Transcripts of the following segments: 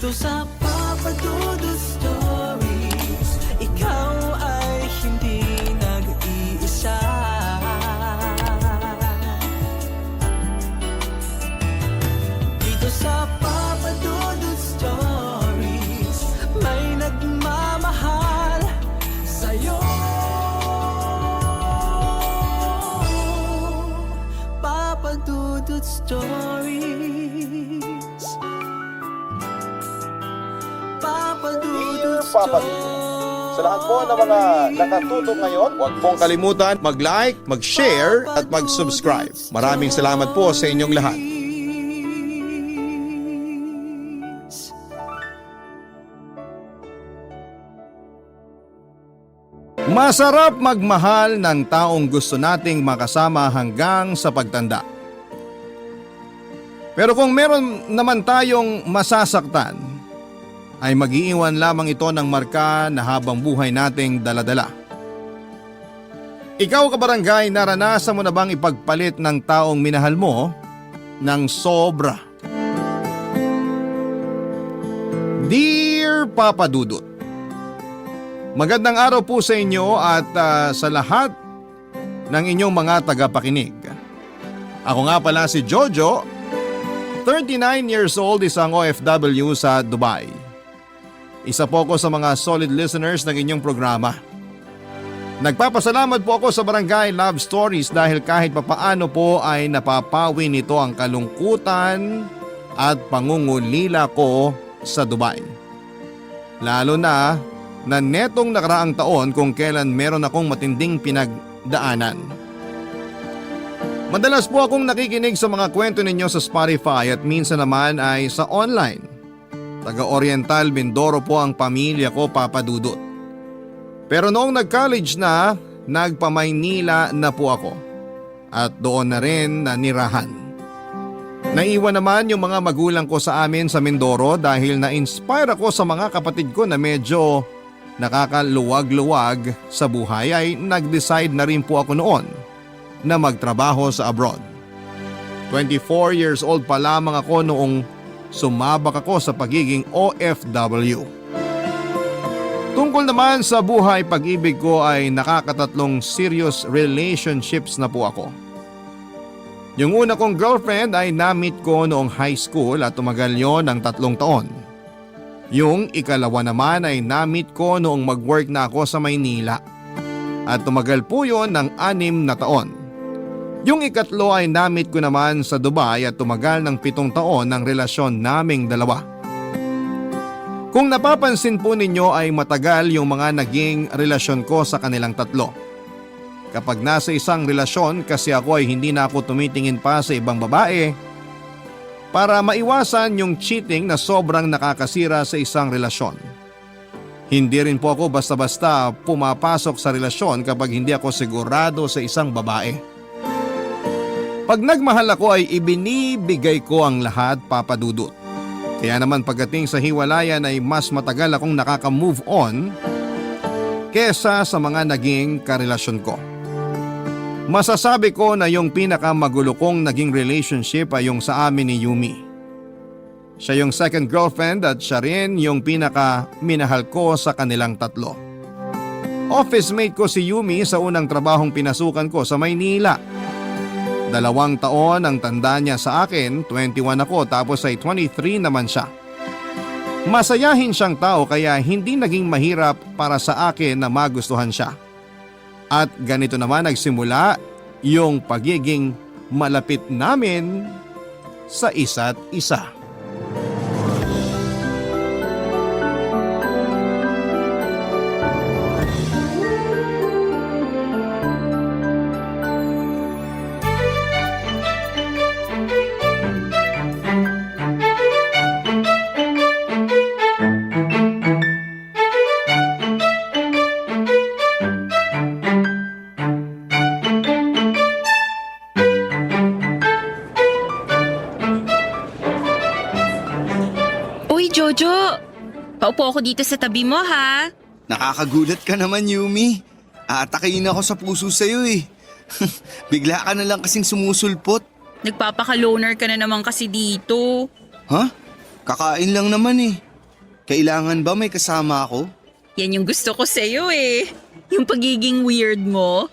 Dito sa Papa Dudut Stories, ikaw ay hindi nag-iisa. Dito sa Papa Dudut Stories, may nagmamahal sa'yo. Papa Dudut Stories, Papa Dudut Papa Dudut. Sa lahat po ng mga nakatutok ngayon, huwag pong kalimutan mag-like, mag-share at mag-subscribe. Maraming salamat po sa inyong lahat. Masarap magmahal ng taong gusto nating makasama hanggang sa pagtanda. Pero kung meron naman tayong masasaktan, ay mag-iiwan lamang ito ng marka na habang buhay nating daladala. Ikaw kabarangay, naranasan mo na bang ipagpalit ng taong minahal mo ng sobra? Dear Papa Dudut, magandang araw po sa inyo at sa lahat ng inyong mga tagapakinig. Ako nga pala si Jojo, 39 years old, isang OFW sa Dubai. Isa po ako sa mga solid listeners ng inyong programa. Nagpapasalamat po ako sa Barangay Love Stories dahil kahit papaano po ay napapawi nito ang kalungkutan at pangungulila ko sa Dubai. Lalo na netong nakaraang taon kung kailan meron akong matinding pinagdaanan. Madalas po akong nakikinig sa mga kwento ninyo sa Spotify at minsan naman ay sa online. Taga-Oriental Mindoro po ang pamilya ko, Papa Dudut. Pero noong nag-college na, nagpa-Maynila na po ako. At doon na rin nanirahan. Naiwan naman yung mga magulang ko sa amin sa Mindoro dahil na-inspire ako sa mga kapatid ko na medyo nakakaluwag-luwag sa buhay ay nag-decide na rin po ako noon na magtrabaho sa abroad. 24 years old pa lamang ako noong sumabak ako sa pagiging OFW. Tungkol naman sa buhay pag-ibig ko ay nakakatatlong serious relationships na po ako. Yung una kong girlfriend ay na-meet ko noong high school at tumagal yon ng 3 taon. Yung ikalawa naman ay na-meet ko noong mag-work na ako sa Maynila at tumagal po yon ng 6 na taon. Yung ikatlo ay na-meet ko naman sa Dubai at tumagal ng 7 taon ng relasyon naming dalawa. Kung napapansin po ninyo ay matagal yung mga naging relasyon ko sa kanilang tatlo. Kapag nasa isang relasyon kasi ako ay hindi na ako tumitingin pa sa ibang babae para maiwasan yung cheating na sobrang nakakasira sa isang relasyon. Hindi rin po ako basta-basta pumapasok sa relasyon kapag hindi ako sigurado sa isang babae. Pag nagmahal ako ay ibinibigay ko ang lahat, Papa Dudut. Kaya naman pagdating sa hiwalayan ay mas matagal akong nakaka-move on kesa sa mga naging karelasyon ko. Masasabi ko na yung pinakamagulo kong naging relationship ay yung sa amin ni Yumi. Siya yung second girlfriend at siya rin yung pinaka-minahal ko sa kanilang tatlo. Office mate ko si Yumi sa unang trabahong pinasukan ko sa Maynila. 2 taon ang tanda niya sa akin, 21 ako tapos ay 23 naman siya. Masayahin siyang tao kaya hindi naging mahirap para sa akin na magustuhan siya. At ganito naman nagsimula yung pagiging malapit namin sa isa't isa. Jojo, paupo ako dito sa tabi mo ha. Nakakagulat ka naman, Yumi. Atakayin ako sa puso sa'yo eh. Bigla ka na lang kasing sumusulpot. Nagpapaka-loner ka na naman kasi dito. Ha? Kakain lang naman eh. Kailangan ba may kasama ako? Yan yung gusto ko sa'yo eh. Yung pagiging weird mo.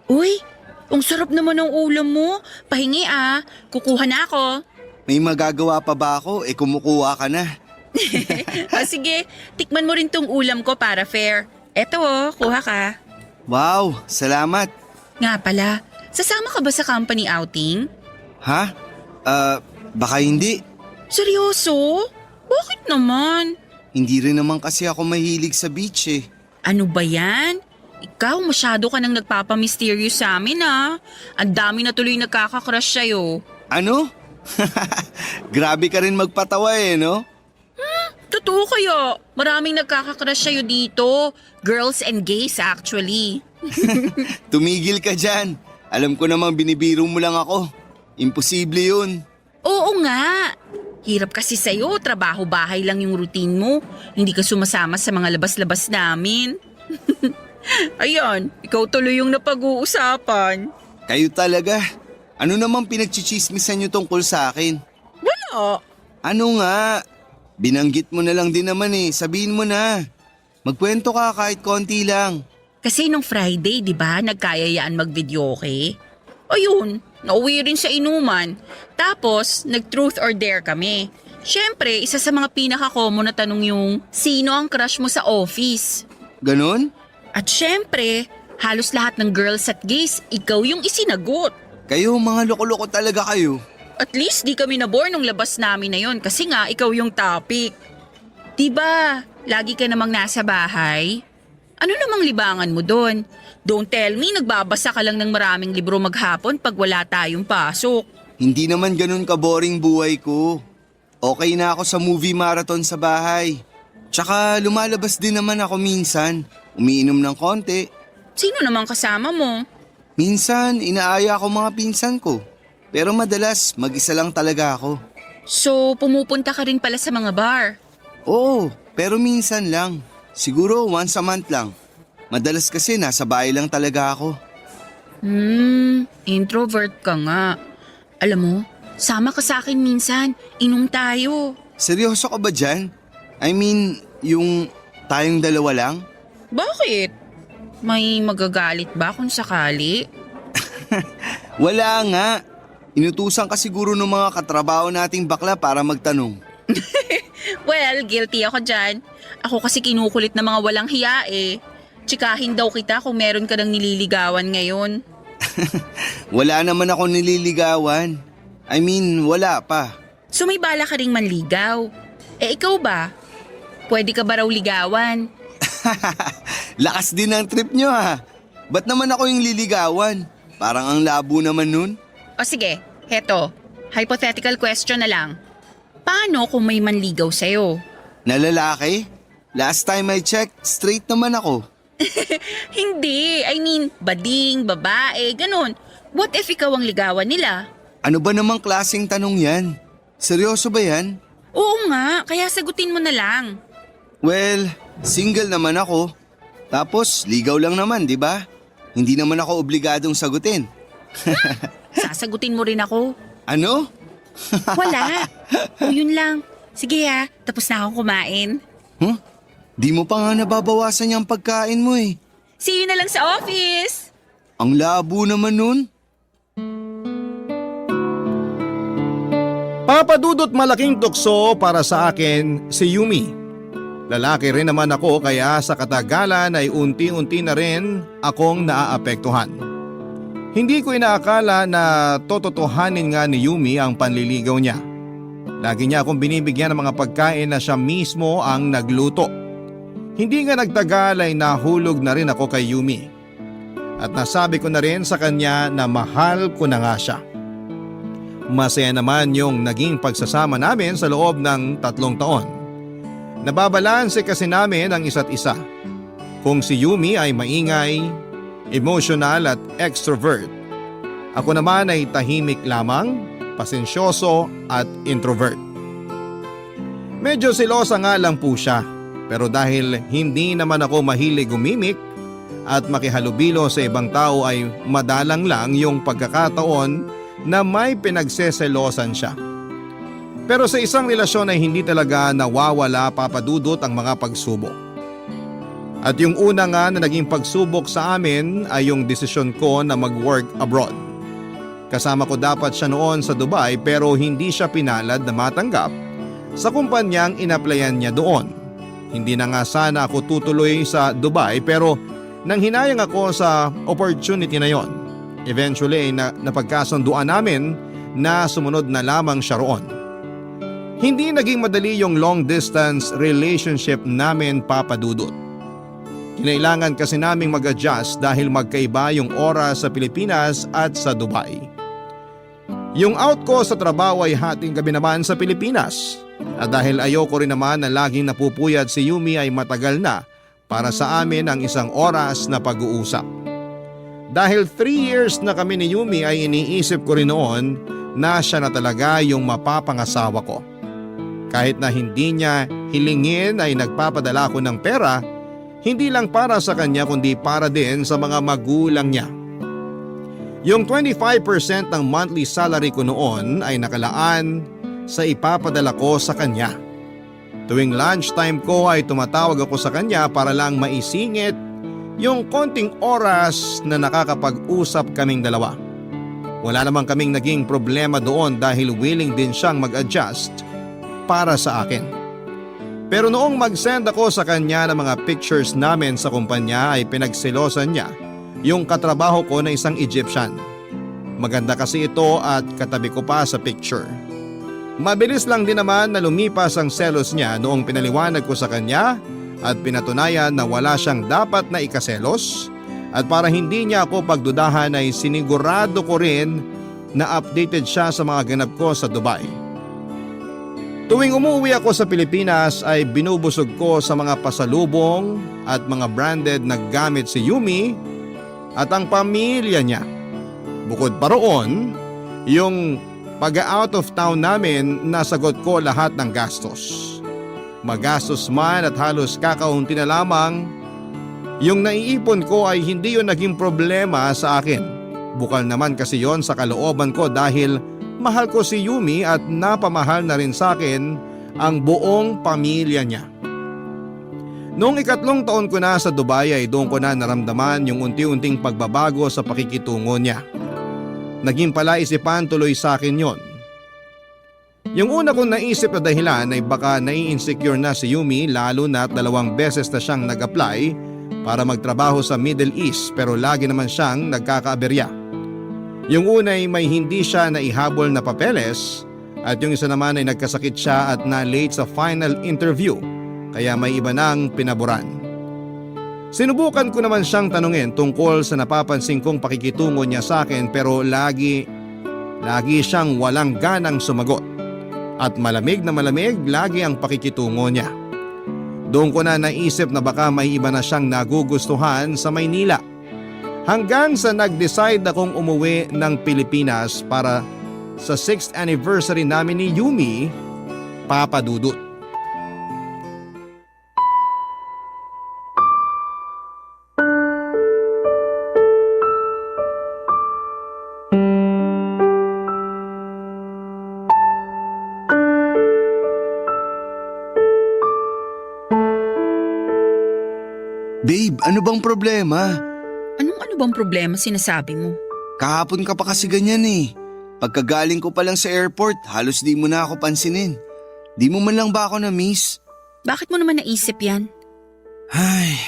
Uy, ang sarap naman ng ulam mo. Pahingi ah. Kukuha na ako. May magagawa pa ba ako? Kumukuha ka na. Sige, tikman mo rin tong ulam ko para fair. Eto oh, kuha ka. Wow, salamat. Nga pala, sasama ka ba sa company outing? Ha? Baka hindi. Seryoso? Bakit naman? Hindi rin naman kasi ako mahilig sa beach eh. Ano ba yan? Ikaw masyado ka nang nagpapamysterious sa amin ah. Ang dami na tuloy nagkakakrush sa'yo. Ano? Grabe ka rin magpatawa eh, no? Totoo kaya. Maraming nagkakakrush sa'yo dito. Girls and gays actually. Tumigil ka dyan. Alam ko namang binibiro mo lang ako. Imposible yun. Oo nga. Hirap kasi sa'yo, trabaho-bahay lang yung routine mo. Hindi ka sumasama sa mga labas-labas namin. Ayan, ikaw tuloy yung napag-uusapan. Kayo talaga. Ano namang pinagchichismisan nyo tungkol sa akin? Wala. Ano nga? Binanggit mo na lang din naman eh. Sabihin mo na. Magkwento ka kahit konti lang. Kasi nung Friday, di ba, nagkayayaan mag-videoke? Ayun, nauwi rin sa inuman. Tapos, nag-truth or dare kami. Siyempre, isa sa mga pinaka-common na tanong yung, sino ang crush mo sa office? Ganon? At siyempre, halos lahat ng girls at gays, ikaw yung isinagot. Kayo mga loko-loko talaga kayo. At least di kami nabore nung labas namin na yon kasi nga ikaw yung topic. Diba, lagi ka namang nasa bahay? Ano namang libangan mo doon? Don't tell me nagbabasa ka lang ng maraming libro maghapon pag wala tayong pasok. Hindi naman ganun ka-boring buhay ko. Okay na ako sa movie marathon sa bahay. Tsaka lumalabas din naman ako minsan. Umiinom ng konti. Sino namang kasama mo? Minsan, inaaya ko mga pinsan ko. Pero madalas, mag-isa lang talaga ako. So, pumupunta ka rin pala sa mga bar? Oo, pero minsan lang. Siguro once a month lang. Madalas kasi nasa bahay lang talaga ako. Introvert ka nga. Alam mo, sama ka sa akin minsan. Inom tayo. Seryoso ka ba dyan? I mean, yung tayong dalawa lang? Bakit? May magagalit ba kung sakali? Wala nga. Inutusan ka siguro ng mga katrabaho nating bakla para magtanong. Well, guilty ako dyan. Ako kasi kinukulit na mga walang hiya eh. Tsikahin daw kita kung meron ka ng nililigawan ngayon. Wala naman ako nililigawan. I mean, wala pa. So may bala ka ring manligaw. Eh ikaw ba? Pwede ka ba raw ligawan? Lakas din ang trip nyo ha. Ba't naman ako yung liligawan? Parang ang labo naman nun. O sige, heto. Hypothetical question na lang. Paano kung may manligaw sa'yo? Na lalaki? Last time I checked, straight naman ako. Hindi, I mean, bading, babae, ganun. What if ikaw ang ligawan nila? Ano ba namang klaseng tanong yan? Seryoso ba yan? Oo nga, kaya sagutin mo na lang. Well, single naman ako. Tapos, ligaw lang naman, di ba? Hindi naman ako obligadong sagutin. Sasagutin mo rin ako. Ano? Wala. O yun lang. Sige ha, tapos na akong kumain. Huh? Di mo pa nga nababawasan yung pagkain mo eh. See you na lang sa office. Ang labo naman nun. Papadudot malaking tukso para sa akin si Yumi. Lalaki rin naman ako kaya sa katagalan ay unti-unti na rin akong naaapektuhan. Hindi ko inaakala na tototohanin nga ni Yumi ang panliligaw niya. Lagi niya akong binibigyan ng mga pagkain na siya mismo ang nagluto. Hindi nga nagtagal ay nahulog na rin ako kay Yumi. At nasabi ko na rin sa kanya na mahal ko na nga siya. Masaya naman yung naging pagsasama namin sa loob ng 3 taon. Nababalanse kasi namin ang isa't isa. Kung si Yumi ay maingay, emotional at extrovert. Ako naman ay tahimik lamang, pasensyoso at introvert. Medyo selosa nga lang po siya, pero dahil hindi naman ako mahilig gumimik at makihalubilo sa ibang tao ay madalang lang yung pagkakataon na may pinagseselosan siya. Pero sa isang relasyon ay hindi talaga nawawala, Papa Dudut, ang mga pagsubok. At yung una nga na naging pagsubok sa amin ay yung desisyon ko na mag-work abroad. Kasama ko dapat siya noon sa Dubai pero hindi siya pinalad na matanggap sa kumpanyang inaplayan niya doon. Hindi na nga sana ako tutuloy sa Dubai pero nang hinayang ako sa opportunity na yon, eventually napagkasunduan namin na sumunod na lamang siya roon. Hindi naging madali yung long distance relationship namin, Papa Dudut. Kinailangan kasi naming mag-adjust dahil magkaiba yung oras sa Pilipinas at sa Dubai. Yung out ko sa trabaho ay hating gabi naman sa Pilipinas. At dahil ayoko rin naman na laging napupuyat si Yumi ay matagal na para sa amin ang isang oras na pag-uusap. Dahil 3 years na kami ni Yumi ay iniisip ko rin noon na siya na talaga yung mapapangasawa ko. Kahit na hindi niya hilingin ay nagpapadala ko ng pera, hindi lang para sa kanya kundi para din sa mga magulang niya. Yung 25% ng monthly salary ko noon ay nakalaan sa ipapadala ko sa kanya. Tuwing lunchtime ko ay tumatawag ako sa kanya para lang maisingit yung konting oras na nakakapag-usap kaming dalawa. Wala namang kaming naging problema doon dahil willing din siyang mag-adjust para sa akin. Pero noong mag-send ako sa kanya ng mga pictures namin sa kumpanya ay pinagselosan niya yung katrabaho ko na isang Egyptian. Maganda kasi ito at katabi ko pa sa picture. Mabilis lang din naman na lumipas ang selos niya noong pinaliwanag ko sa kanya at pinatunayan na wala siyang dapat na ikaselos at para hindi niya ako pagdudahan ay sinigurado ko rin na updated siya sa mga ganap ko sa Dubai. Tuwing umuwi ako sa Pilipinas ay binubusog ko sa mga pasalubong at mga branded na gamit si Yumi at ang pamilya niya. Bukod pa roon, yung pag-out of town namin nasagot ko lahat ng gastos. Magastos man at halos kakaunti na lamang, yung naiipon ko ay hindi yun naging problema sa akin. Bukal naman kasi yon sa kalooban ko dahil mahal ko si Yumi at napamahal na rin sa akin ang buong pamilya niya. Noong 3 taon ko na sa Dubai ay doon ko na naramdaman yung unti-unting pagbabago sa pakikitungo niya. Naging palaisipan tuloy sa akin yon. Yung una kong naisip na dahilan ay baka nai-insecure na si Yumi lalo na 2 beses na siyang nag-apply para magtrabaho sa Middle East pero lagi naman siyang nagkakaaberya. Yung una ay may hindi siya naihabol na papeles at yung isa naman ay nagkasakit siya at na-late sa final interview kaya may iba nang pinaboran. Sinubukan ko naman siyang tanungin tungkol sa napapansin kong pakikitungo niya sa akin pero lagi siyang walang ganang sumagot at malamig na malamig lagi ang pakikitungo niya. Doon ko na naisip na baka may iba na siyang nagugustuhan sa Maynila. Hanggang sa nag-decide akong umuwi ng Pilipinas para sa 6th anniversary namin ni Yumi, Papa Dudut. Babe, ano bang problema? Ano bang problema sinasabi mo? Kahapon ka pa kasi ganyan eh. Pagkagaling ko pa lang sa airport, halos di mo na ako pansinin. Di mo man lang ba ako na-miss? Bakit mo naman naisip yan? Ay,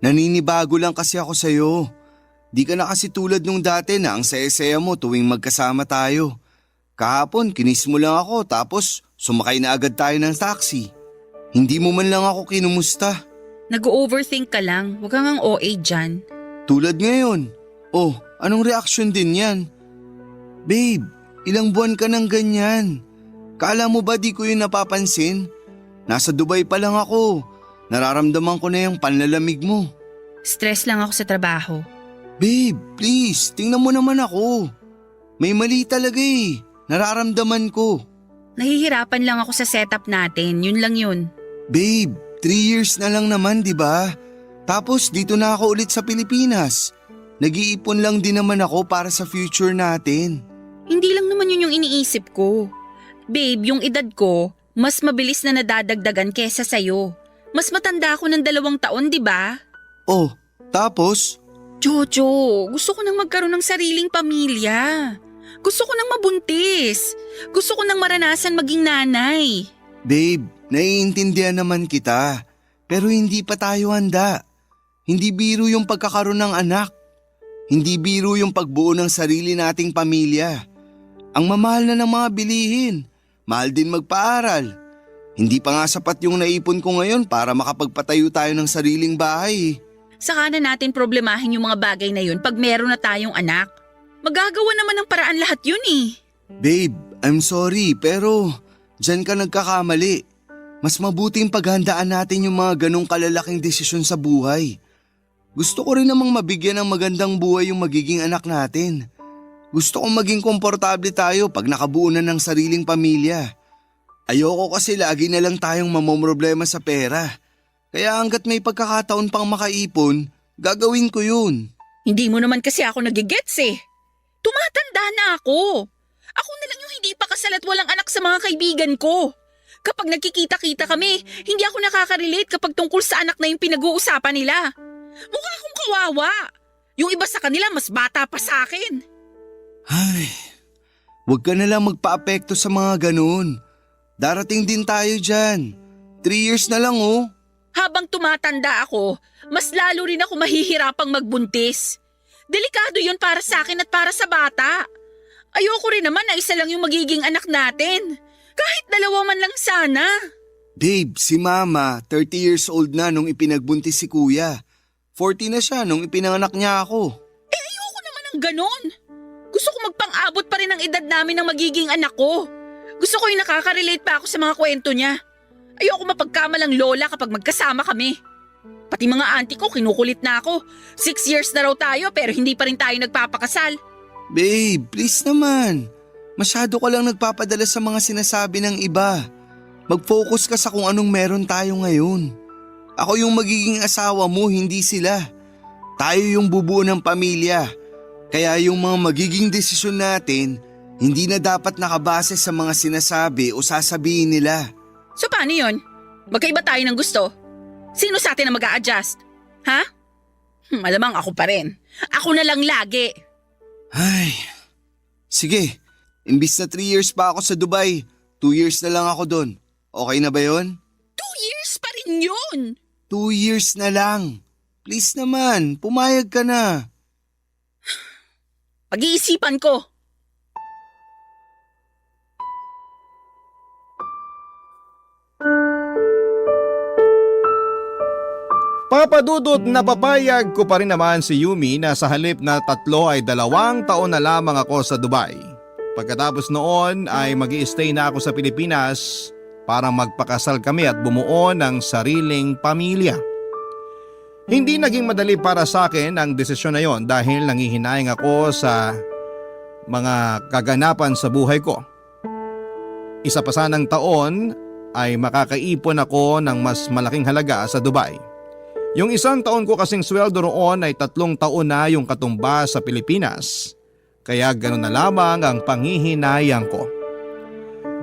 naninibago lang kasi ako sa'yo. Di ka na kasi tulad nung dati na ang saya-saya mo tuwing magkasama tayo. Kahapon, kinis mo lang ako tapos sumakay na agad tayo ng taxi. Hindi mo man lang ako kinumusta. Nag-overthink ka lang, huwag kang ang OA dyan. Tulad ngayon. Oh, anong reaction din yan? Babe, ilang buwan ka nang ganyan. Kala mo ba di ko yun napapansin? Nasa Dubai pa lang ako. Nararamdaman ko na yung panlalamig mo. Stress lang ako sa trabaho. Babe, please, tingnan mo naman ako. May mali talaga eh. Nararamdaman ko. Nahihirapan lang ako sa setup natin, yun lang yun. Babe, 3 years na lang naman, di ba? Tapos dito na ako ulit sa Pilipinas. Nag-iipon lang din naman ako para sa future natin. Hindi lang naman yun yung iniisip ko. Babe, yung edad ko, mas mabilis na nadadagdagan kesa sa'yo. Mas matanda ako ng 2 taon, di ba? Oh, tapos? Jojo, gusto ko nang magkaroon ng sariling pamilya. Gusto ko nang mabuntis. Gusto ko nang maranasan maging nanay. Babe, naiintindihan naman kita. Pero hindi pa tayo handa. Hindi biro yung pagkakaroon ng anak. Hindi biro yung pagbuo ng sarili nating pamilya. Ang mamahal na ng mga bilihin. Mahal din magpaaral. Hindi pa nga sapat yung naipon ko ngayon para makapagpatayo tayo ng sariling bahay. Saka na natin problemahin yung mga bagay na yun pag meron na tayong anak. Magagawa naman ng paraan lahat yun eh. Babe, I'm sorry pero dyan ka nagkakamali. Mas mabuting paghandaan natin yung mga ganong kalalaking desisyon sa buhay. Gusto ko rin namang mabigyan ng magandang buhay yung magiging anak natin. Gusto kong maging komportable tayo pag nakabuo na ng sariling pamilya. Ayoko kasi lagi na lang tayong mamomroblema sa pera. Kaya hanggat may pagkakataon pang makaipon, gagawin ko yun. Hindi mo naman kasi ako nagigets eh. Tumatanda na ako. Ako na lang yung hindi pa kasal at walang anak sa mga kaibigan ko. Kapag nagkikita-kita kami, hindi ako nakaka-relate kapag tungkol sa anak na yung pinag-uusapan nila. Mukha akong kawawa. Yung iba sa kanila mas bata pa sa akin. Ay, huwag ka na lang magpa-apekto sa mga ganun. Darating din tayo dyan. 3 years na lang oh. Habang tumatanda ako, mas lalo rin ako mahihirapang magbuntis. Delikado yun para sa akin at para sa bata. Ayoko rin naman na isa lang yung magiging anak natin. Kahit 2 man lang sana. Babe, si Mama, 30 years old na nung ipinagbuntis si Kuya. 40 na siya nung ipinanganak niya ako. Eh ayoko naman ng ganon. Gusto ko magpang-abot pa rin ang edad namin ng magiging anak ko. Gusto ko yung nakaka-relate pa ako sa mga kwento niya. Ayoko mapagkamalang lola kapag magkasama kami. Pati mga auntie ko kinukulit na ako. 6 years na raw tayo pero hindi pa rin tayo nagpapakasal. Babe, please naman. Masyado ka lang nagpapadala sa mga sinasabi ng iba. Mag-focus ka sa kung anong meron tayo ngayon. Ako yung magiging asawa mo, hindi sila. Tayo yung bubuo ng pamilya. Kaya yung mga magiging desisyon natin, hindi na dapat nakabase sa mga sinasabi o sasabihin nila. So paano yun? Magkaiba tayo ng gusto? Sino sa atin na mag-a-adjust? Ha? Malamang ako pa rin. Ako na lang lagi. Ay, sige. Imbis na 3 years pa ako sa Dubai, 2 years na lang ako doon. Okay na ba yon? 2 years pa rin yun. 2 years na lang. Please naman, pumayag ka na. Pag-iisipan ko. Papadudot na papayag ko pa rin naman si Yumi na sa halip na 3 ay 2 taon na lamang ako sa Dubai. Pagkatapos noon ay mag-i-stay na ako sa Pilipinas para magpakasal kami at bumuo ng sariling pamilya. Hindi naging madali para sa akin ang desisyon na yon dahil nangihinayang ako sa mga kaganapan sa buhay ko. Isa pa sanang taon ay makakaipon ako ng mas malaking halaga sa Dubai. Yung 1 taon ko kasing sweldo roon ay 3 taon na yung katumbas sa Pilipinas. Kaya gano'n na lamang ang panghihinayang ko.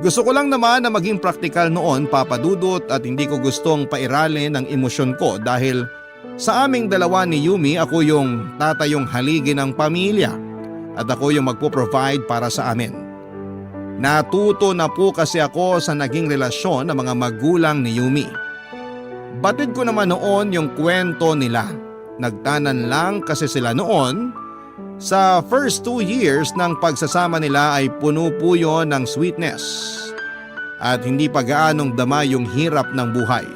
Gusto ko lang naman na maging praktikal noon, Papadudot, at hindi ko gustong pairalin ang emosyon ko dahil sa aming dalawa ni Yumi, ako yung tatayong haligi ng pamilya at ako yung magpo-provide para sa amin. Natuto na po kasi ako sa naging relasyon ng mga magulang ni Yumi. Batid ko naman noon yung kwento nila. Nagtanan lang kasi sila noon. Sa first 2 years ng pagsasama nila ay puno po yun ng sweetness at hindi pa gaanong dama yung hirap ng buhay.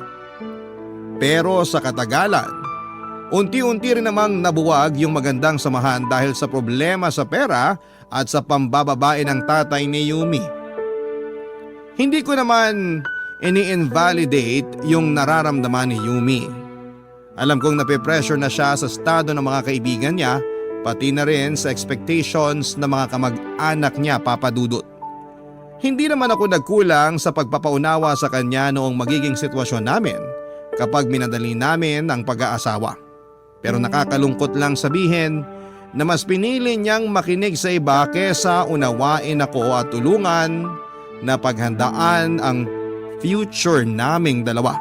Pero sa katagalan, unti-unti rin namang nabuwag yung magandang samahan dahil sa problema sa pera at sa pambababae ng tatay ni Yumi. Hindi ko naman ini-invalidate yung nararamdaman ni Yumi. Alam kong nape-pressure na siya sa estado ng mga kaibigan niya, pati na rin sa expectations ng mga kamag-anak niya, Papadudot. Hindi naman ako nagkulang sa pagpapaunawa sa kanya noong magiging sitwasyon namin kapag minadali namin ang pag-aasawa. Pero nakakalungkot lang sabihin na mas pinili niyang makinig sa iba kesa unawain ako at tulungan na paghandaan ang future naming dalawa.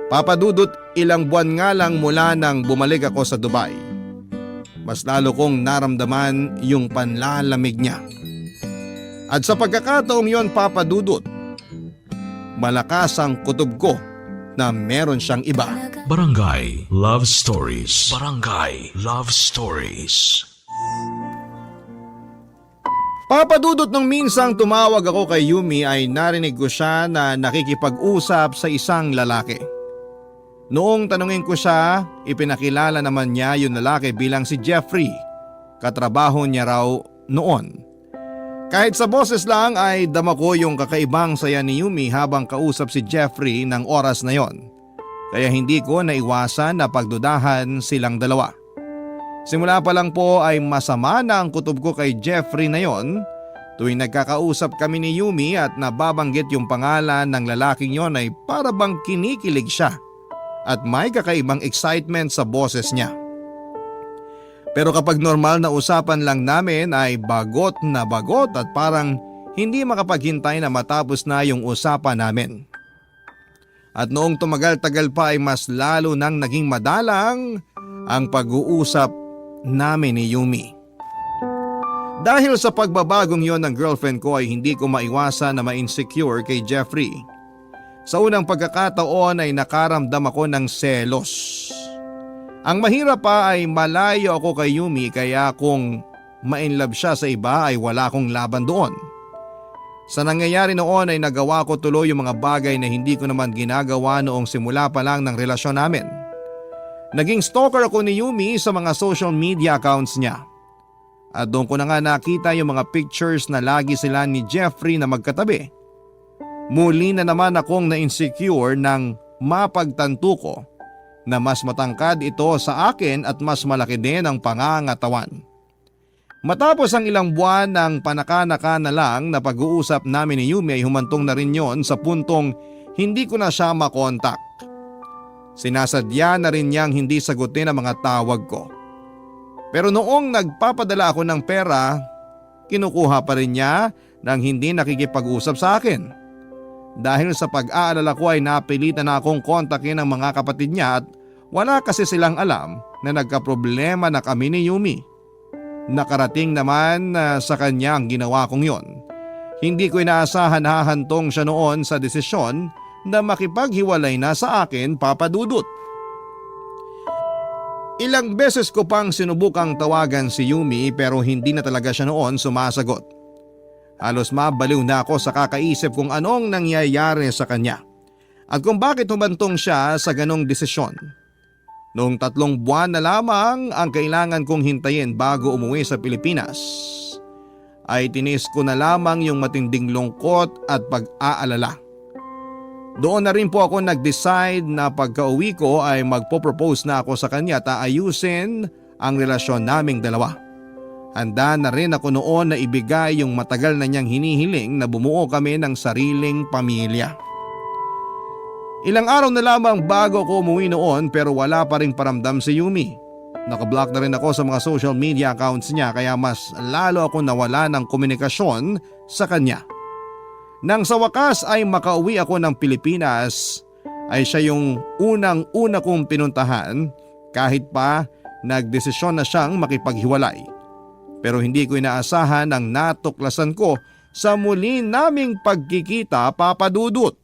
Papa Dudut, ilang buwan nga lang mula nang bumalik ako sa Dubai. Mas lalo kong naramdaman yung panlalamig niya. At sa pagkakataong yon, Papa Dudut, malakas ang kutob ko na meron siyang iba. Barangay Love Stories. Barangay Love Stories. Papa Dudut, nung minsang tumawag ako kay Yumi ay narinig ko siya na nakikipag-usap sa isang lalaki. Noong tanungin ko siya, ipinakilala naman niya yung lalaki bilang si Jeffrey. Katrabaho niya raw noon. Kahit sa boses lang ay dama ko yung kakaibang saya ni Yumi habang kausap si Jeffrey ng oras na yon. Kaya hindi ko naiwasan na pagdudahan silang dalawa. Simula pa lang po ay masama na ang kutob ko kay Jeffrey na yon. Tuwing nagkakausap kami ni Yumi at nababanggit yung pangalan ng lalaking yon ay para bang kinikilig siya at may kakaibang excitement sa boses niya. Pero kapag normal na usapan lang namin ay bagot na bagot at parang hindi makapaghintay na matapos na yung usapan namin. At noong tumagal-tagal pa ay mas lalo nang naging madalang ang pag-uusap namin ni Yumi. Dahil sa pagbabagong yon ng girlfriend ko ay hindi ko maiwasan na ma-insecure kay Jeffrey. Sa unang pagkakataon ay nakaramdam ako ng selos. Ang mahirap pa ay malayo ako kay Yumi kaya kung ma-inlove siya sa iba ay wala akong laban doon. Sa nangyayari noon ay nagawa ko tuloy yung mga bagay na hindi ko naman ginagawa noong simula pa lang ng relasyon namin. Naging stalker ako ni Yumi sa mga social media accounts niya. At doon ko na nga nakita yung mga pictures na lagi sila ni Jeffrey na magkatabi. Muli na naman akong na-insecure nang mapagtanto ko na mas matangkad ito sa akin at mas malaki din ang pangangatawan. Matapos ang ilang buwan ng panaka-naka na lang na pag-uusap namin ni Yumi ay humantong na rin yon sa puntong hindi ko na siya makontak. Sinasadya na rin niyang hindi sagutin ang mga tawag ko. Pero noong nagpapadala ako ng pera, kinukuha pa rin niya nang hindi nakikipag-usap sa akin. Dahil sa pag-aalala ko ay napilitan na akong kontakin ang mga kapatid niya at wala kasi silang alam na nagkaproblema na kami ni Yumi. Nakarating naman sa kanya ang ginawa kong yon. Hindi ko inaasahan na hahantong siya noon sa desisyon na makipaghiwalay na sa akin, Papa Dudut. Ilang beses ko pang sinubukang tawagan si Yumi pero hindi na talaga siya noon sumasagot. Halos mabaliw na ako sa kakaisip kung anong nangyayari sa kanya at kung bakit humantong siya sa ganong desisyon. Noong 3 buwan na lamang ang kailangan kong hintayin bago umuwi sa Pilipinas, ay tinis ko na lamang yung matinding lungkot at pag-aalala. Doon na rin po ako nag-decide na pagka-uwi ko ay magpo-propose na ako sa kanya at ayusin ang relasyon naming dalawa. Handa na rin ako noon na ibigay yung matagal na niyang hinihiling na bumuo kami ng sariling pamilya. Ilang araw na lamang bago ako umuwi noon pero wala pa rin paramdam si Yumi. Nakablock na rin ako sa mga social media accounts niya kaya mas lalo ako nawala ng komunikasyon sa kanya. Nang sa wakas ay makauwi ako ng Pilipinas ay siya yung unang-una kong pinuntahan kahit pa nagdesisyon na siyang makipaghiwalay. Pero hindi ko inaasahan ang natuklasan ko sa muli naming pagkikita, Papa Dudut.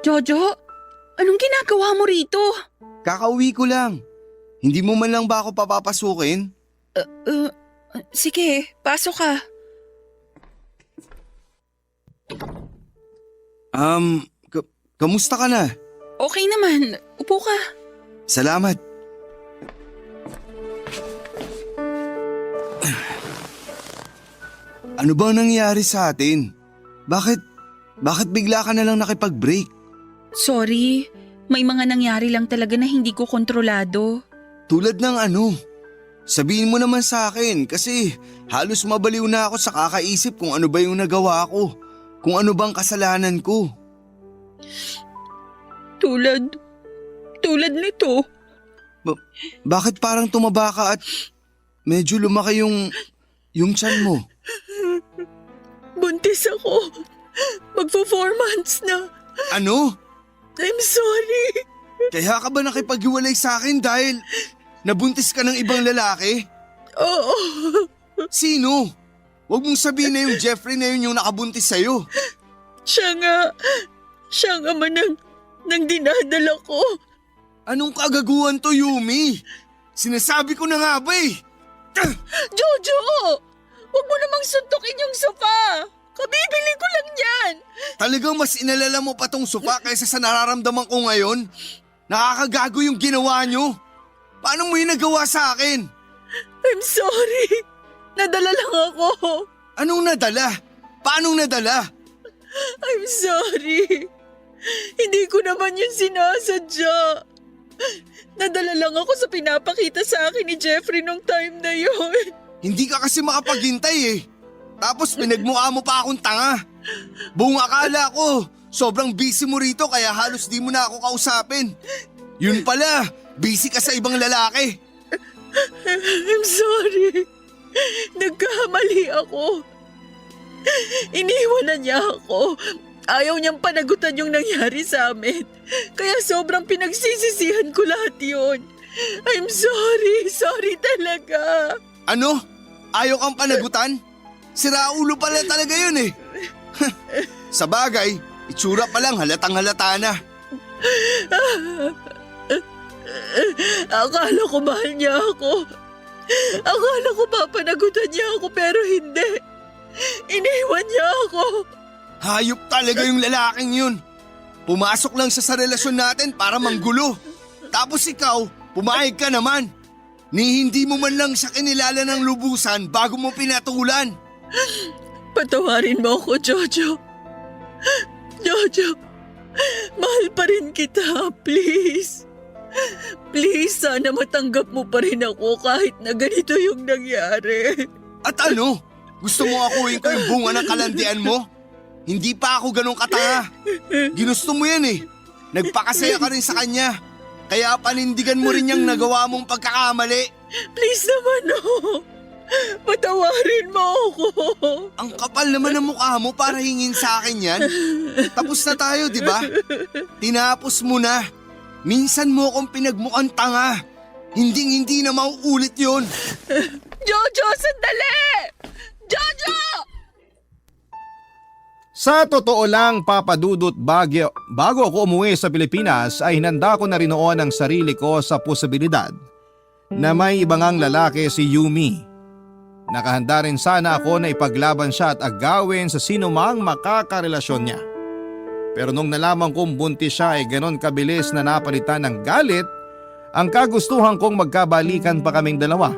Jojo, anong ginagawa mo rito? Kakauwi ko lang. Hindi mo man lang ba ako papapasukin? Sige, pasok ka. Kamusta ka na? Okay naman, upo ka. Salamat. Ano ba nangyari sa atin? Bakit Bakit bigla ka na lang nakipag-break? Sorry, may mga nangyari lang talaga na hindi ko kontrolado. Tulad ng ano? Sabihin mo naman sa akin kasi halos mabaliw na ako sa kakaisip kung ano ba yung nagawa ko. Kung ano bang kasalanan ko. Tulad nito. Bakit parang tumaba ka at medyo lumaki yung tiyan mo? Buntis ako. Magpo 4 months na. Ano? I'm sorry. Kaya ka ba nakipag-iwalay sa akin dahil nabuntis ka ng ibang lalaki? Oo. Sino? Huwag mong sabihin na yung Jeffrey na yun yung nakabuntis sa'yo. Siya ang ama ng dinadala ko. Anong kagaguhan to, Yumi? Sinasabi ko na nga ba eh. Jojo! Huwag mo namang suntukin yung sofa. Kabibili ko lang yan. Talagang mas inalala mo pa tong sofa kaysa sa nararamdaman ko ngayon? Nakakagago yung ginawa nyo. Paano mo yung nagawa sa akin? I'm sorry. Nadala lang ako. Anong nadala? Paanong nadala? I'm sorry. Hindi ko naman yun sinasadya. Nadala lang ako sa pinapakita sa akin ni Jeffrey nung time na yun. Hindi ka kasi makapaghintay eh. Tapos pinagmukha mo pa akong tanga. Buong akala ko, sobrang busy mo rito kaya halos di mo na ako kausapin. Yun pala, busy ka sa ibang lalaki. I'm sorry. Nagkamali ako. Iniwan na niya ako. Ayaw niyang panagutan yung nangyari sa amin. Kaya sobrang pinagsisisihan ko lahat yun. I'm sorry. Sorry talaga. Ano? Ayaw kang panagutan? Siraulo pala talaga yun eh. Sa bagay, itsura pa lang halatang halata na. Akala ko mahal niya ako. Akala ko papanagutan niya ako pero hindi. Iniwan niya ako. Hayop talaga yung lalaking yun. Pumasok lang siya sa relasyon natin para manggulo. Tapos ikaw, pumayag ka naman. Ni hindi mo man lang siya kinilala ng lubusan bago mo pinatulan. Patawarin mo ako, Jojo. Jojo, mahal pa rin kita, please. Please, sana matanggap mo pa rin ako kahit na ganito yung nangyari. At ano? Gusto mo akuin ko yung bunga ng kalandian mo? Hindi pa ako ganun katanga. Ginusto mo yan eh. Nagpakasaya ka rin sa kanya. Kaya panindigan mo rin yung nagawa mong pagkakamali. Please naman, no. Patawarin mo ako. Ang kapal naman ng mukha mo para hingin sa akin yan. Tapos na tayo, di ba? Tinapos mo na. Minsan mo akong pinagmukhang tanga. Hindi na mauulit yun. Jojo, sandali! Jojo! Sa totoo lang, Papa Dudut, bago ako umuwi sa Pilipinas ay hinanda ko na rin noon ang sarili ko sa posibilidad na may ibang ang lalaki si Yumi. Nakahanda rin sana ako na ipaglaban siya at agawin sa sino mang makakarelasyon niya. Pero nung nalaman kong buntis siya ay ganon kabilis na napalitan ng galit ang kagustuhan kong magkabalikan pa kaming dalawa.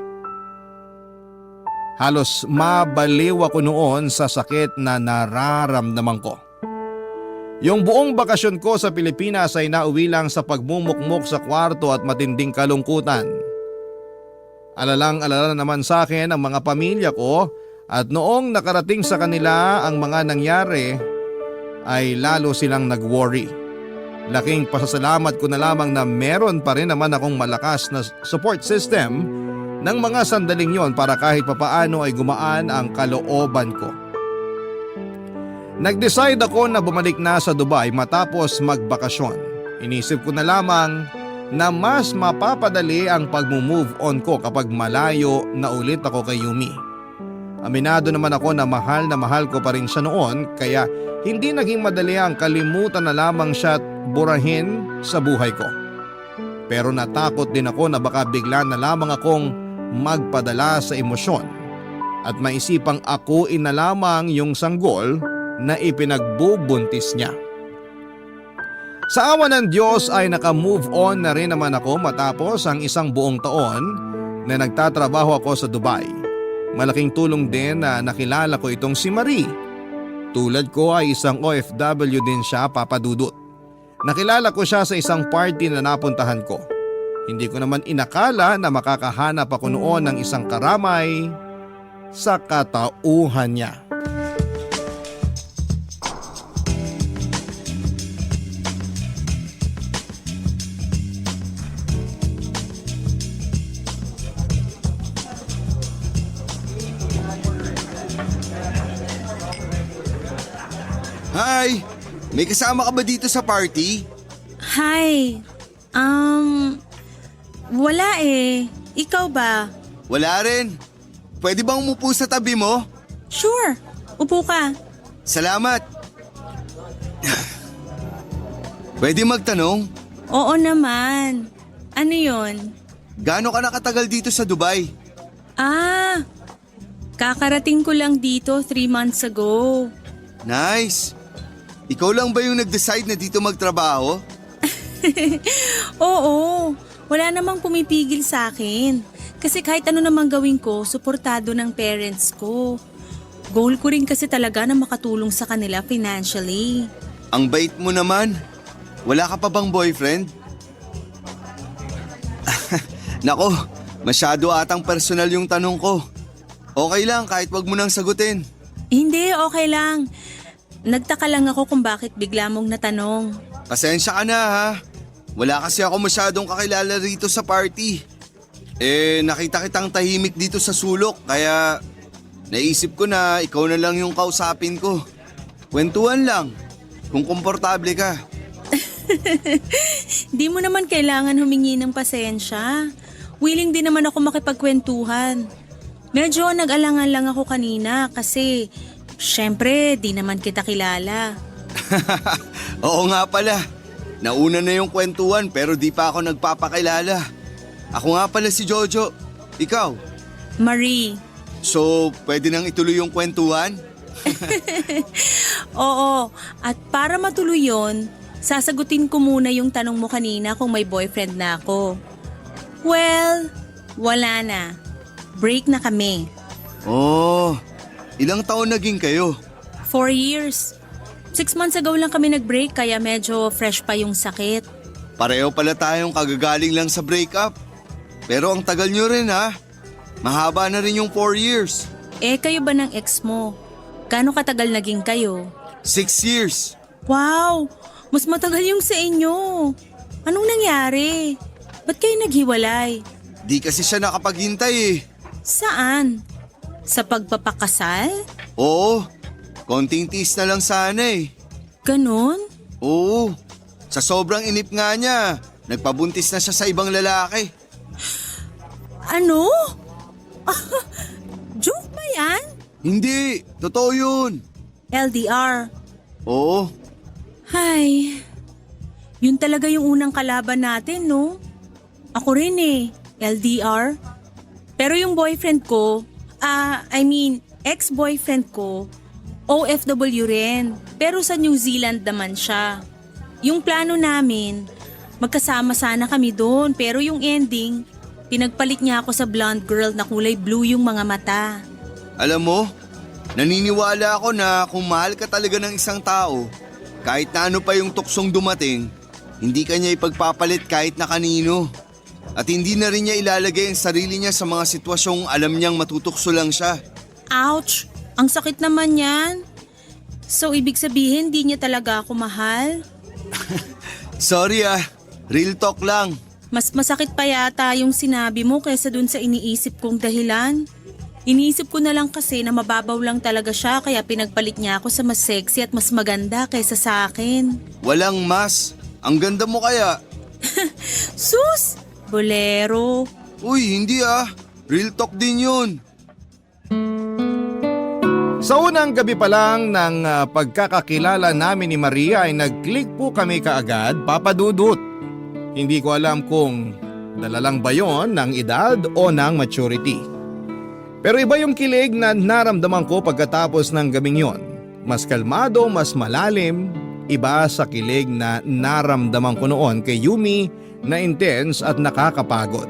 Halos mabaliw ako noon sa sakit na nararamdaman ko. Yung buong bakasyon ko sa Pilipinas ay nauwi lang sa pagmumukmok sa kwarto at matinding kalungkutan. Alalang-alala naman sa akin ang mga pamilya ko at noong nakarating sa kanila ang mga nangyari ay lalo silang nag-worry. Laking pasasalamat ko na lamang na meron pa rin naman akong malakas na support system ng mga sandaling yon para kahit papaano ay gumaan ang kalooban ko. Nag-decide ako na bumalik na sa Dubai matapos magbakasyon. Inisip ko na lamang na mas mapapadali ang pag-move on ko kapag malayo na ulit ako kay Yumi. Aminado naman ako na mahal ko pa rin siya noon kaya hindi naging madali ang kalimutan na lamang siya at burahin sa buhay ko. Pero natakot din ako na baka bigla na lamang akong magpadala sa emosyon at maisipang akuin na lamang yung sanggol na ipinagbubuntis niya. Sa awa ng Diyos ay naka-move on na rin naman ako matapos ang isang buong taon na nagtatrabaho ako sa Dubai. Malaking tulong din na nakilala ko itong si Marie. Tulad ko ay isang OFW din siya, Papa Dudut. Nakilala ko siya sa isang party na napuntahan ko. Hindi ko naman inakala na makakahanap ako noon ng isang karamay sa katauhan niya. Hi! May kasama ka ba dito sa party? Hi. Wala eh. Ikaw ba? Wala rin. Pwede bang umupo sa tabi mo? Sure. Upo ka. Salamat. Pwede magtanong? Oo naman. Ano yon? Gaano ka nakatagal dito sa Dubai? Kakarating ko lang dito 3 months ago. Nice. Ikaw lang ba yung nag-decide na dito magtrabaho? Oo. Wala namang pumipigil sa akin. Kasi kahit ano namang gawin ko, suportado ng parents ko. Goal ko rin kasi talaga na makatulong sa kanila financially. Ang bait mo naman. Wala ka pa bang boyfriend? Nako, masyado atang personal yung tanong ko. Okay lang kahit wag mo nang sagutin. Hindi, okay lang. Nagtaka lang ako kung bakit bigla mong natanong. Pasensya ka na ha. Wala kasi ako masyadong kakilala rito sa party. Nakita kitang tahimik dito sa sulok kaya naisip ko na ikaw na lang yung kausapin ko. Kwentuhan lang, kung komportable ka. Di mo naman kailangan humingi ng pasensya. Willing din naman ako makipagkwentuhan. Medyo nag-alangan lang ako kanina kasi syempre di naman kita kilala. Oo nga pala. Nauna na yung kwentuhan pero di pa ako nagpapakilala. Ako nga pala si Jojo. Ikaw? Marie. So, pwede nang ituloy yung kwentuhan? Oo, at para matuloy yon, sasagutin ko muna yung tanong mo kanina kung may boyfriend na ako. Well, wala na. Break na kami. Oh, ilang taon naging kayo? 4 years. 6 months ago lang kami nag-break kaya medyo fresh pa yung sakit. Pareho pala tayong kagagaling lang sa breakup. Pero ang tagal nyo rin ha. Mahaba na rin yung 4 years. Kayo ba ng ex mo? Gaano katagal naging kayo? 6 years. Wow! Mas matagal yung sa inyo. Anong nangyari? Ba't kayo naghiwalay? Di kasi siya nakapaghintay eh. Saan? Sa pagpapakasal? Oo, konting tiis na lang sana eh. Ganon? Oo, sa sobrang inip nga niya, nagpabuntis na siya sa ibang lalaki. Ano? Joke ba yan? Hindi, totoo yun. LDR. Oo, Hay, yun talaga yung unang kalaban natin, no? Ako rin eh, LDR. Pero yung boyfriend ko, ex-boyfriend ko, OFW rin. Pero sa New Zealand naman siya. Yung plano namin, magkasama sana kami doon. Pero yung ending, pinagpalit niya ako sa blonde girl na kulay blue yung mga mata. alam mo, naniniwala ako na kung mahal ka talaga ng isang tao, kahit na ano pa yung tuksong dumating, hindi ka niya ipagpapalit kahit na kanino. At hindi na rin niya ilalagay ang sarili niya sa mga sitwasyong alam niyang matutukso lang siya. Ouch! Ang sakit naman yan. So ibig sabihin di niya talaga ako mahal? Sorry real talk lang. Mas masakit pa yata yung sinabi mo kaysa dun sa iniisip kong dahilan. Iniisip ko na lang kasi na mababaw lang talaga siya kaya pinagpalit niya ako sa mas sexy at mas maganda kaysa sa akin. Walang mas. Ang ganda mo kaya. Sus! Bolero. Uy, hindi real talk din yun. Sa unang gabi pa lang ng pagkakakilala namin ni Maria ay nag-click po kami kaagad, Papa Dudut. Hindi ko alam kung dala lang ba yon ng edad o ng maturity. Pero iba yung kilig na naramdaman ko pagkatapos ng gabing yon. Mas kalmado, mas malalim, iba sa kilig na naramdaman ko noon kay Yumi na intense at nakakapagod.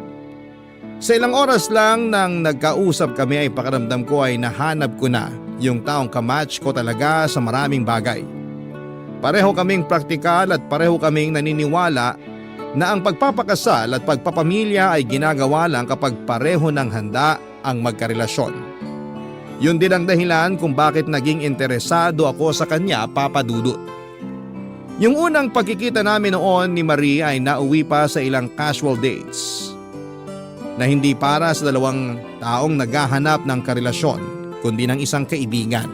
Sa ilang oras lang nang nagkausap kami ay pakiramdam ko ay nahanap ko na yung taong kamatch ko talaga sa maraming bagay. Pareho kaming praktikal at pareho kaming naniniwala na ang pagpapakasal at pagpapamilya ay ginagawa lang kapag pareho ng handa ang magkarelasyon. Yun din ang dahilan kung bakit naging interesado ako sa kanya, Papa Dudut. Yung unang pagkikita namin noon ni Marie ay nauwi pa sa ilang casual dates na hindi para sa dalawang taong naghahanap ng karelasyon kundi ng isang kaibigan.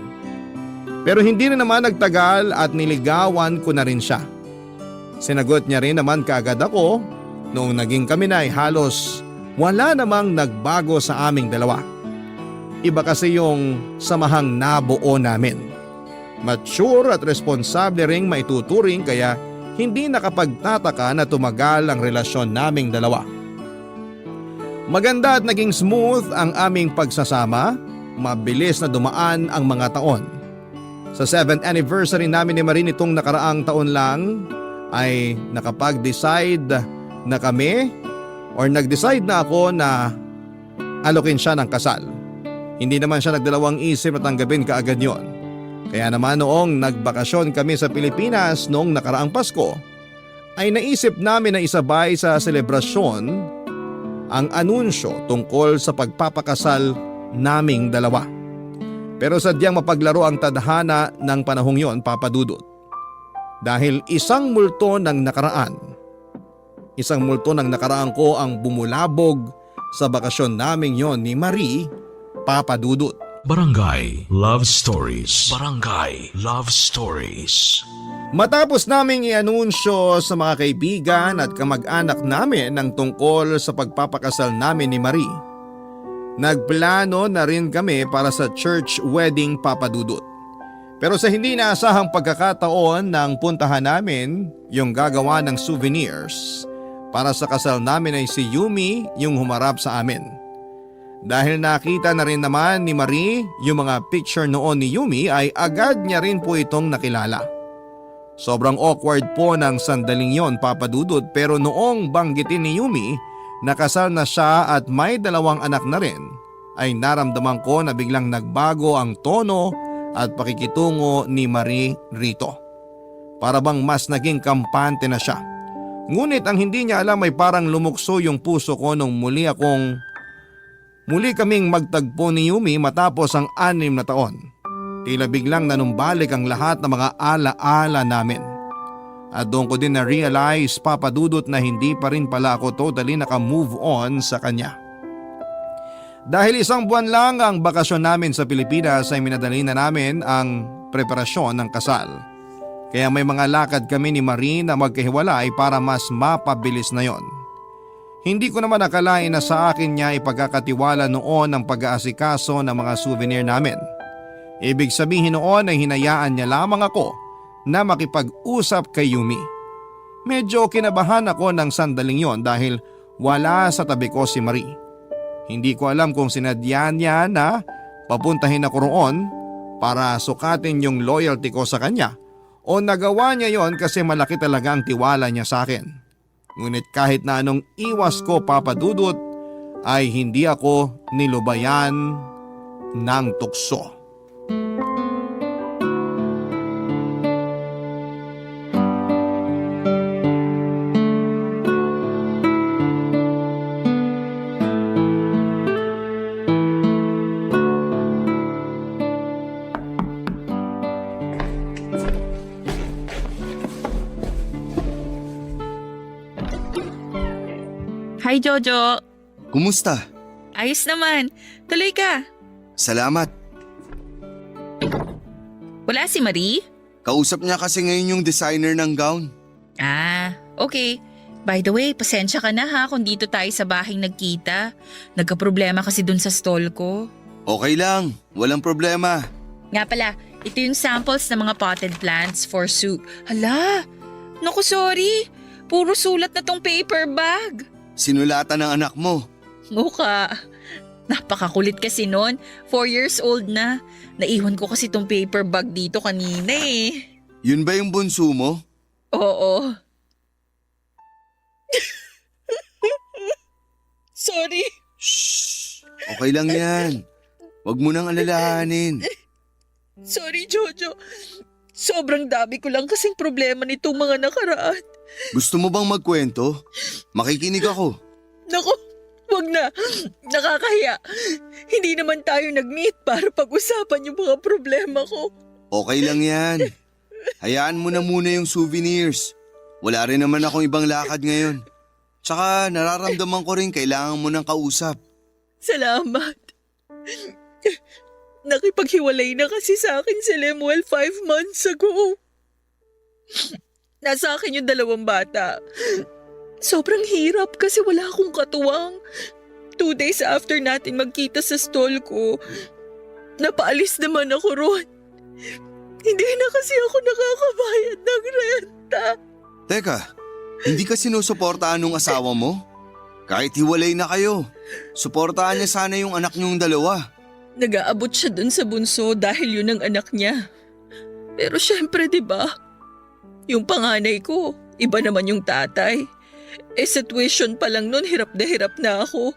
Pero hindi rin naman nagtagal at niligawan ko na rin siya. Sinagot niya rin naman kaagad ako. Noong naging kami na ay halos wala namang nagbago sa aming dalawa. Iba kasi yung samahang nabuo namin. Mature at responsable ring maituturing kaya hindi nakapagtataka na tumagal ang relasyon naming dalawa. Maganda at naging smooth ang aming pagsasama, mabilis na dumaan ang mga taon. Sa 7th anniversary namin ni Marie nitong nakaraang taon lang ay nakapag-decide na kami or nag-decide na ako na alokin siya ng kasal. Hindi naman siya nagdalawang isip na tanggapin kaagad yon. Kaya naman noong nagbakasyon kami sa Pilipinas noong nakaraang Pasko ay naisip namin na isabay sa selebrasyon ang anunsyo tungkol sa pagpapakasal naming dalawa. Pero sadyang mapaglaro ang tadhana ng panahong yon, Papa Dudut. Dahil isang multo ng nakaraan ko ang bumulabog sa bakasyon naming yon ni Marie, Papa Dudut. Barangay Love Stories. Barangay Love Stories. Matapos naming i-anunsyo sa mga kaibigan at kamag-anak namin ang tungkol sa pagpapakasal namin ni Marie, nagplano na rin kami para sa church wedding, Papa Dudut. Pero sa hindi naasahang pagkakataon nang puntahan namin yung gagawa ng souvenirs para sa kasal namin ay si Yumi yung humarap sa amin. Dahil nakita na rin naman ni Marie yung mga picture noon ni Yumi ay agad niya rin po itong nakilala. Sobrang awkward po ng sandaling yon, Papa Dudut, pero noong banggitin ni Yumi na kasal na siya at may 2 anak na rin ay naramdaman ko na biglang nagbago ang tono at pakikitungo ni Marie rito. Para bang mas naging kampante na siya. Ngunit ang hindi niya alam ay parang lumukso yung puso ko nung muli kaming magtagpo ni Yumi matapos ang 6 na taon. Tila biglang nanumbalik ang lahat ng mga ala-ala namin. At doon ko din na-realize, Papa Dudut, na hindi pa rin pala ako totally naka-move on sa kanya. Dahil 1 buwan lang ang bakasyon namin sa Pilipinas ay minadali na namin ang preparasyon ng kasal. Kaya may mga lakad kami ni Marie na magkahiwalay para mas mapabilis na yon. Hindi ko naman akalain na sa akin niya ipagkakatiwala noon ang pag-aasikaso ng mga souvenir namin. Ibig sabihin noon ay hinayaan niya lamang ako na makipag-usap kay Yumi. Medyo kinabahan ako ng sandaling yon dahil wala sa tabi ko si Marie. Hindi ko alam kung sinadya niya na papuntahin ako roon para sukatin yung loyalty ko sa kanya o nagawa niya yon kasi malaki talaga ang tiwala niya sa akin. Ngunit kahit na anong iwas ko, Papa Dudut, ay hindi ako nilubayan ng tukso. Hi Jojo! Kumusta? Ayos naman. Tuloy ka. Salamat. Wala si Marie? Kausap niya kasi ngayon yung designer ng gown. Ah, okay. By the way, pasensya ka na ha kung dito tayo sa bahay nagkita. Nagka-problema kasi dun sa stall ko. Okay lang, walang problema. Nga pala, ito yung samples ng mga potted plants for soup. Hala! Naku, sorry. Puro sulat na tong paper bag. Sinulatan ng anak mo. Mukha. Napakakulit kasi nun. 4 years old na. Naiwan ko kasi tong paper bag dito kanina eh. Yun ba yung bunso mo? Oo. Sorry. Shh! Okay lang yan. Huwag mo nang alalahanin. Sorry, Jojo. Sobrang dami ko lang kasing problema nitong mga nakaraan. Gusto mo bang magkwento? Makikinig ako. Naku, wag na. Nakakahiya. Hindi naman tayo nag-meet para pag-usapan yung mga problema ko. Okay lang yan. Hayaan mo na muna yung souvenirs. Wala rin naman akong ibang lakad ngayon. Tsaka nararamdaman ko rin kailangan mo ng kausap. Salamat. Nakipaghiwalay na kasi sa akin si Lemuel 5 months ago. Nasa akin yung 2 bata. Sobrang hirap kasi wala akong katuwang. 2 days after natin magkita sa stall ko, napaalis naman ako ron. Hindi na kasi ako nakakabayad ng renta. Teka, hindi ka sinusuportahan ng asawa mo? Kahit hiwalay na kayo, suportahan niya sana yung anak niyong 2. Nag-aabot siya dun sa bunso dahil yun ang anak niya. Pero syempre, di ba? Yung panganay ko, iba naman yung tatay. Sa tuition pa lang nun, hirap na ako.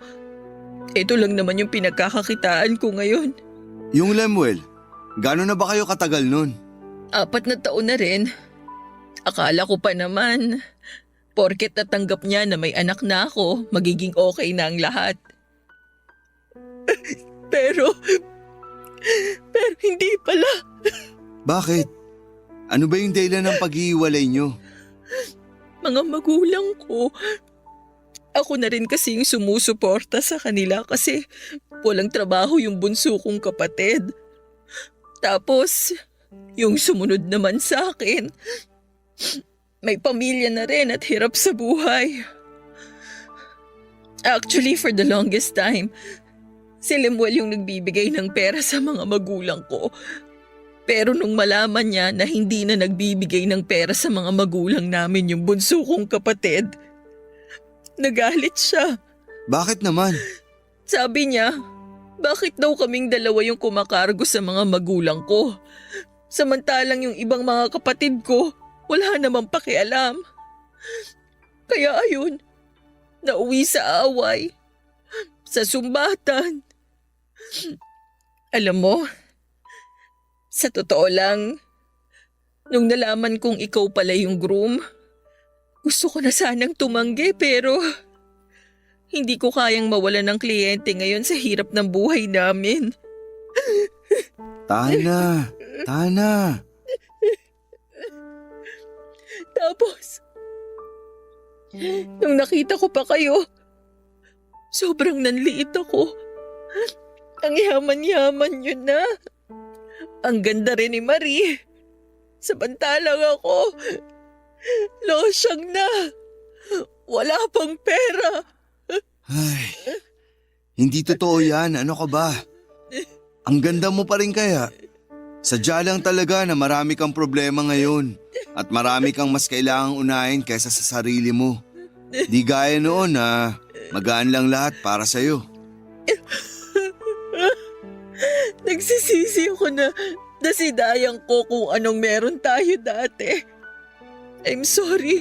Ito lang naman yung pinagkakakitaan ko ngayon. Yung Lemuel, gano'n na ba kayo katagal nun? 4 na taon na rin. Akala ko pa naman, porket natanggap niya na may anak na ako, magiging okay na ang lahat. Pero hindi pala. Bakit? Ano ba yung dahilan ng paghihiwalay niyo? Mga magulang ko. Ako na rin kasi yung sumusuporta sa kanila kasi walang trabaho yung bunso kong kapatid. Tapos, yung sumunod naman sa akin, may pamilya na rin at hirap sa buhay. Actually, for the longest time, si Lemuel yung nagbibigay ng pera sa mga magulang ko. Pero nung malaman niya na hindi na nagbibigay ng pera sa mga magulang namin yung bunso kong kapatid, nagalit siya. Bakit naman? Sabi niya, bakit daw kaming 2 yung kumakargo sa mga magulang ko? Samantalang yung ibang mga kapatid ko, wala namang pakialam. Kaya ayun, nauwi sa away, sa sumbatan. Alam mo, sa totoo lang, nung nalaman kong ikaw pala yung groom, gusto ko na sanang tumanggi pero hindi ko kayang mawalan ng kliyente ngayon sa hirap ng buhay namin. Tana. Tapos, nung nakita ko pa kayo, sobrang nanliit ako. Ang yaman-yaman nyo na. Ang ganda rin ni Marie. Samantalang ako, losyang na. Wala pang pera. Ay, hindi totoo yan. Ano ka ba? Ang ganda mo pa rin kaya. Sadya lang talaga na marami kang problema ngayon at marami kang mas kailangang unahin kaysa sa sarili mo. Di gaya noon na magaan lang lahat para sa'yo. Nagsisisi ako na nasidayang ko kung anong meron tayo dati. I'm sorry.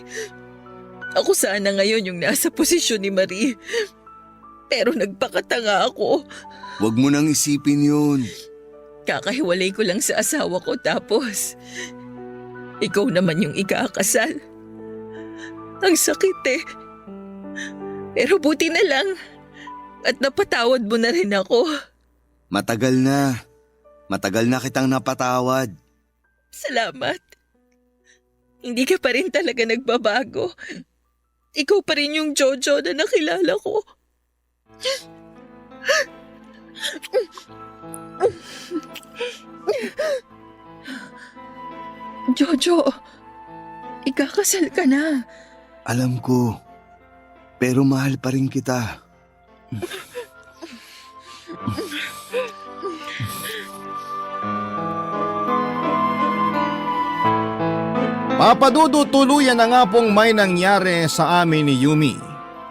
Ako sana ngayon yung nasa posisyon ni Marie. Pero nagpakatanga ako. Huwag mo nang isipin yun. Kakahiwalay ko lang sa asawa ko tapos ikaw naman yung ikakasal. Ang sakit eh. Pero buti na lang at napatawad mo na rin ako. Matagal na kitang napatawad. Salamat. Hindi ka pa rin talaga nagbabago. Ikaw pa rin yung Jojo na nakilala ko. Jojo, ikakasal ka na. Alam ko, pero mahal pa rin kita. Papadudu, tuluyan na nga pong may nangyari sa amin ni Yumi.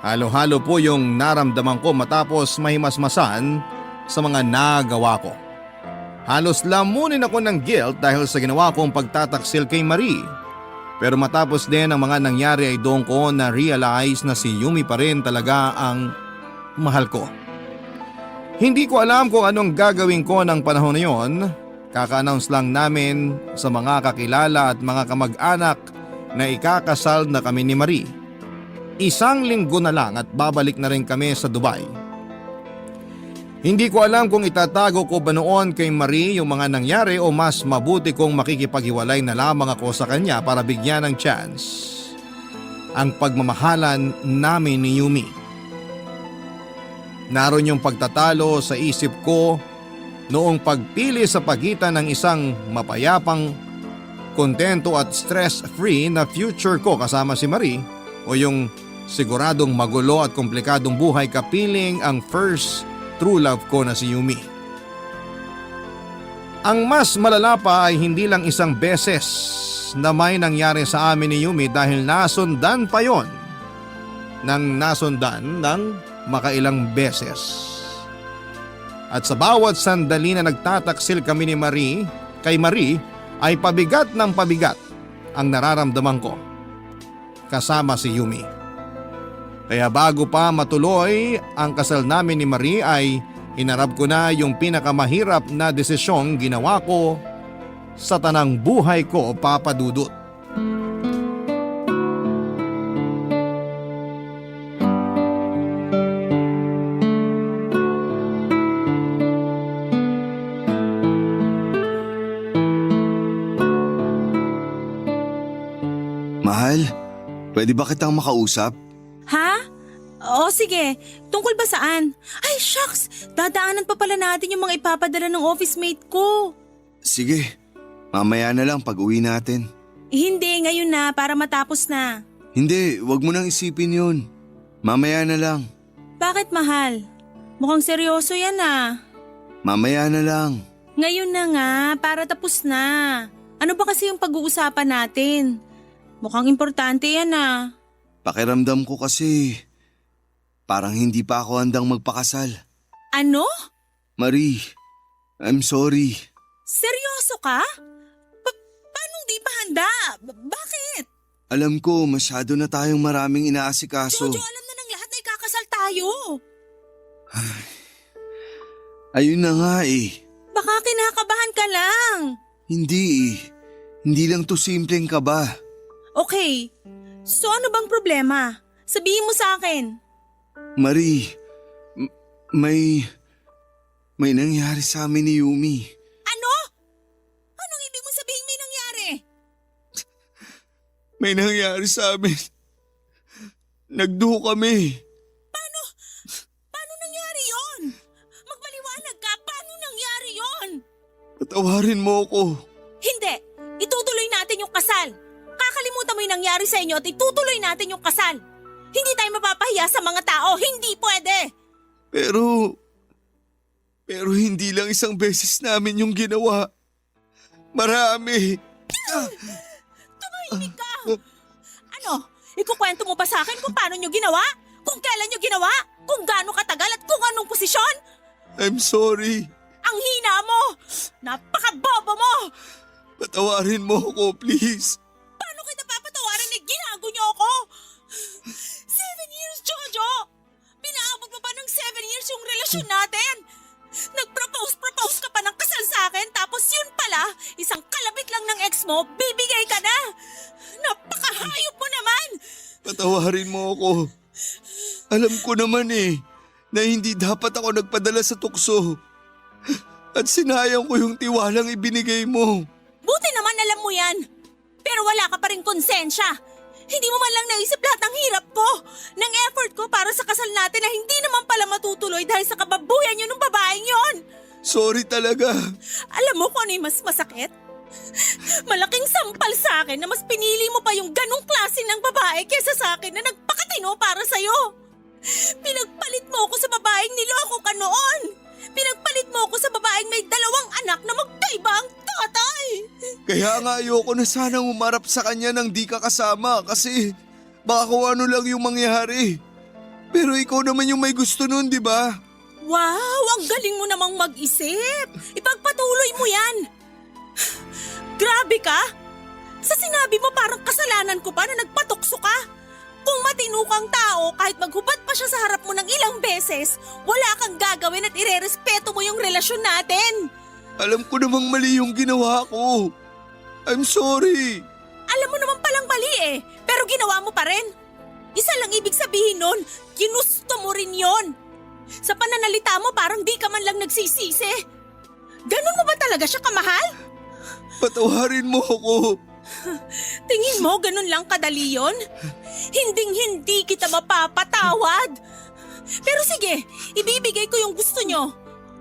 Halo-halo po yung naramdaman ko matapos mahimasmasan sa mga nagawa ko. Halos lamunin ako ng guilt dahil sa ginawa kong pagtataksil kay Marie. Pero matapos din ang mga nangyari ay doon ko na-realize na si Yumi pa rin talaga ang mahal ko. Hindi ko alam kung anong gagawin ko ng panahon na yon. Kaka-announce lang namin sa mga kakilala at mga kamag-anak na ikakasal na kami ni Marie. 1 linggo na lang at babalik na rin kami sa Dubai. Hindi ko alam kung itatago ko ba noon kay Marie yung mga nangyari o mas mabuti kong makikipaghiwalay na lamang ako sa kanya para bigyan ng chance ang pagmamahalan namin ni Yumi. Naroon yung pagtatalo sa isip ko noong pagpili sa pagitan ng isang mapayapang, kontento at stress-free na future ko kasama si Marie o yung siguradong magulo at komplikadong buhay kapiling ang first true love ko na si Yumi. Ang mas malala pa ay hindi lang isang beses na may nangyari sa amin ni Yumi dahil nasundan pa yon nang nasundan ng makailang beses. At sa bawat sandali na nagtataksil kami ni Marie, kay Marie ay pabigat ng pabigat ang nararamdaman ko kasama si Yumi. Kaya bago pa matuloy ang kasal namin ni Marie ay inarap ko na yung pinakamahirap na desisyong ginawa ko sa tanang buhay ko, Papa Dudut. Mahal, pwede ba kitang makausap? Ha? Oo, sige. Tungkol ba saan? Ay, shucks! Dadaanan pa pala natin yung mga ipapadala ng office mate ko. Sige, mamaya na lang pag uwi natin. Hindi, ngayon na para matapos na. Hindi, wag mo nang isipin yun. Mamaya na lang. Bakit, mahal? Mukhang seryoso yan ah. Mamaya na lang. Ngayon na nga, para tapos na. Ano ba kasi yung pag-uusapan natin? Mukhang importante yan ah. Pakiramdam ko kasi parang hindi pa ako handang magpakasal. Ano? Marie, I'm sorry. Seryoso ka? Paano di pa handa? Bakit? Alam ko masyado na tayong maraming inaasikaso. Jojo, alam na ng lahat na ikakasal tayo. Ayun na nga eh. Baka kinakabahan ka lang. Hindi eh. Hindi lang to simpleng kaba. Okay, so ano bang problema? Sabihin mo sa akin. Marie, may nangyari sa amin ni Yumi. Ano? Anong ibig mo sabihin may nangyari? May nangyari sa amin. Nagduho kami. Paano nangyari yon? Magmaliwanag ka, paano nangyari yon? Patawarin mo ako. Hindi, itutuloy natin yung kasal. Kakalimutan mo yung nangyari sa inyo at itutuloy natin yung kasal. Hindi tayo mapapahiya sa mga tao, hindi pwede. Pero hindi lang isang beses namin yung ginawa. Marami. Tumahimik ka. Ano, ikukwento mo pa sa akin kung paano nyo ginawa? Kung kailan nyo ginawa? Kung gaano katagal at kung anong posisyon? I'm sorry. Ang hina mo! Napakabobo mo! Patawarin mo ako, please. Paano kita papatawarin eh ginago niyo ako? 7 years, Jojo! Pinaabot mo pa ng 7 years yung relasyon natin! Nag-propose ka pa ng kasal sa akin tapos yun pala, isang kalabit lang ng ex mo, bibigay ka na! Napakahayop mo naman! Patawarin mo ako. Alam ko naman na hindi dapat ako nagpadala sa tukso. At sinayang ko yung tiwalang ibinigay mo. Buti naman alam mo yan. Pero wala ka pa rin konsensya. Hindi mo man lang naisip lahat ng hirap ko, ng effort ko para sa kasal natin na hindi naman pala matutuloy dahil sa kababuyan yun ng babaeng yon. Sorry talaga. Alam mo kung ano yung mas masakit? Malaking sampal sa akin na mas pinili mo pa yung ganong klase ng babae kesa sa akin na nagpakatino para sa'yo. Pinagpalit mo ako sa babaeng niloko ka noon. Pinagpalit mo ako sa babaeng may 2 anak na magkaiba ang tatay. Kaya nga ayoko na sanang umarap sa kanya nang di ka kasama kasi baka kung ano lang yung mangyari. Pero ikaw naman yung may gusto nun, di ba? Wow, ang galing mo namang mag-isip. Ipagpatuloy mo yan. Grabe ka. Sa sinabi mo parang kasalanan ko pa na nagpatukso ka. Kung matino kang tao, kahit maghubad pa siya sa harap mo ng ilang beses, wala kang gagawin at irerespeto mo yung relasyon natin. Alam ko namang mali yung ginawa ko. I'm sorry. Alam mo naman palang mali eh, pero ginawa mo pa rin. Isa lang ibig sabihin nun, ginusto mo rin yon. Sa pananalita mo parang di ka man lang nagsisisi. Ganun mo ba talaga siya kamahal? Patawarin mo ako. Tingin mo ganun lang kadali yon? Hinding-hindi kita mapapatawad. Pero sige, ibibigay ko yung gusto nyo.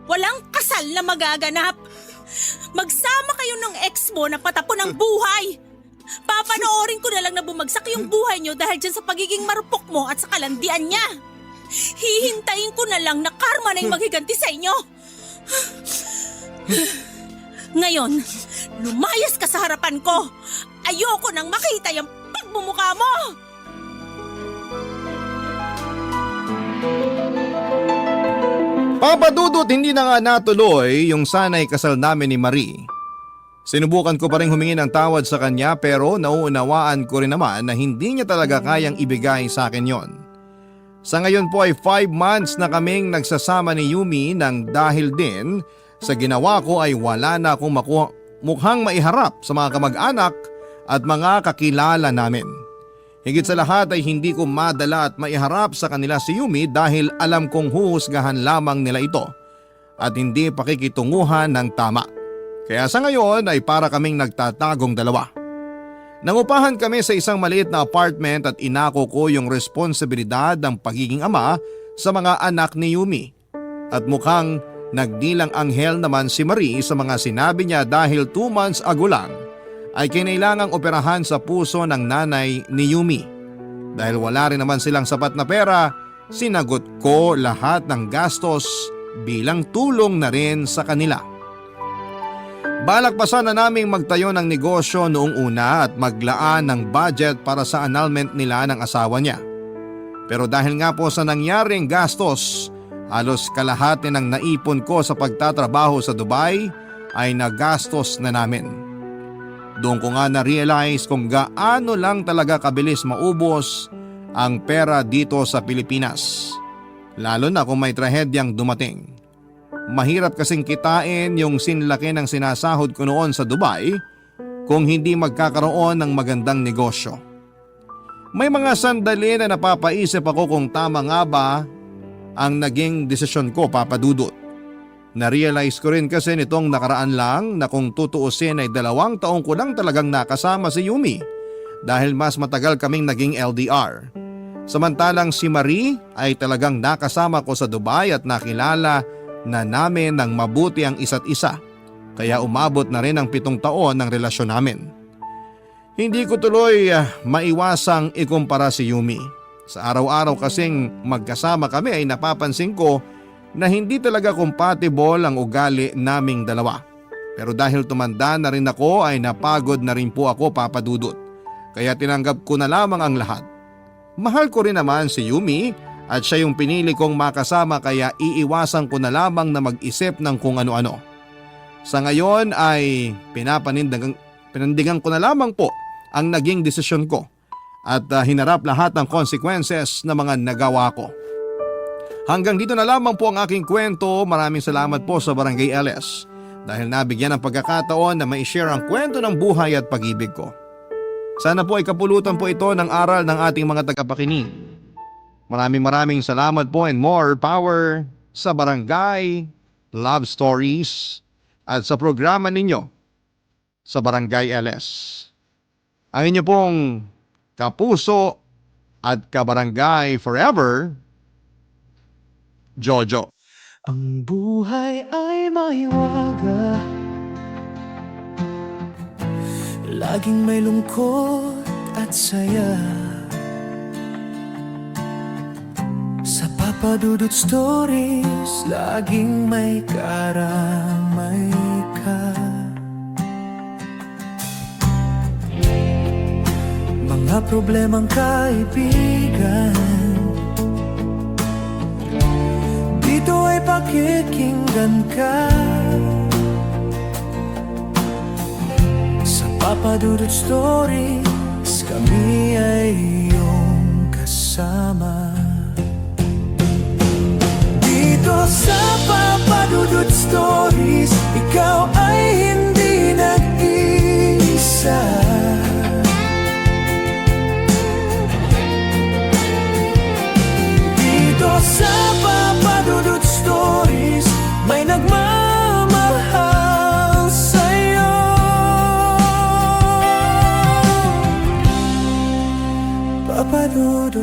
Walang kasal na magaganap. Magsama kayo ng ex mo na patapon ng buhay. Papanoorin ko na lang na bumagsak yung buhay nyo dahil dyan sa pagiging marupok mo at sa kalandian niya. Hihintayin ko na lang na karma na yung maghiganti sa inyo. Ngayon, lumayas ka sa harapan ko. Ayoko nang makita yung pagmumukha mo. Papa Dudut, hindi na nga natuloy yung sanay kasal namin ni Marie. Sinubukan ko pa rin humingi ng tawad sa kanya pero nauunawaan ko rin naman na hindi niya talaga kayang ibigay sa akin yon. Sa ngayon po ay 5 months na kaming nagsasama ni Yumi nang dahil din sa ginawa ko ay wala na akong mukhang maiharap sa mga kamag-anak at mga kakilala namin. Higit sa lahat ay hindi ko madala at maiharap sa kanila si Yumi dahil alam kong huhusgahan lamang nila ito at hindi pakikitunguhan ng tama. Kaya sa ngayon ay para kaming nagtatagong dalawa. Nangupahan kami sa isang maliit na apartment at inako ko yung responsibilidad ng pagiging ama sa mga anak ni Yumi. At mukhang nagdilang anghel naman si Marie sa mga sinabi niya dahil 2 months ago lang ay kinailangang operahan sa puso ng nanay ni Yumi. Dahil wala rin naman silang sapat na pera, sinagot ko lahat ng gastos bilang tulong na rin sa kanila. Balak pa sana naming magtayo ng negosyo noong una at maglaan ng budget para sa annulment nila ng asawa niya. Pero dahil nga po sa nangyaring gastos, halos kalahati ng naipon ko sa pagtatrabaho sa Dubai ay nagastos na namin. Doon ko nga na-realize kung gaano lang talaga kabilis maubos ang pera dito sa Pilipinas. Lalo na kung may trahedyang dumating. Mahirap kasing kitain yung sinlaki ng sinasahod ko noon sa Dubai kung hindi magkakaroon ng magandang negosyo. May mga sandali na napapaisip ako kung tama nga ba ang naging desisyon ko, Papa Dudut. Na-realize ko rin kasi nitong nakaraan lang na kung tutuusin ay 2 taong ko lang talagang nakasama si Yumi dahil mas matagal kaming naging LDR. Samantalang si Marie ay talagang nakasama ko sa Dubai at nakilala na namin ng mabuti ang isa't isa. Kaya umabot na rin ang 7 taon ng relasyon namin. Hindi ko tuloy maiwasang ikumpara si Yumi. Sa araw-araw kasing magkasama kami ay napapansin ko na hindi talaga compatible ang ugali naming dalawa. Pero dahil tumanda na rin ako ay napagod na rin po ako, Papa Dudut. Kaya tinanggap ko na lamang ang lahat. Mahal ko rin naman si Yumi at siya yung pinili kong makasama kaya iiwasan ko na lamang na mag-isip ng kung ano-ano. Sa ngayon ay pinandigan ko na lamang po ang naging desisyon ko at hinarap lahat ng consequences na mga nagawa ko. Hanggang dito na lamang po ang aking kwento. Maraming salamat po sa Barangay LS dahil nabigyan ng pagkakataon na ma-share ang kwento ng buhay at pag-ibig ko. Sana po ay kapulutan po ito ng aral ng ating mga tagapakinig. Maraming salamat po and more power sa Barangay Love Stories at sa programa ninyo sa Barangay LS. Ang inyo pong kapuso at kabarangay forever, Jojo. Ang buhay ay mahiwaga, laging may lungkot at saya. Sa Papa Dudut Stories, laging may karamay ka. Mga problemang kaibigan, dito ay pakikinggan ka. Sa Papa Dudut Stories, kami ay iyong kasama. Dito sa Papa Dudut Stories, ikaw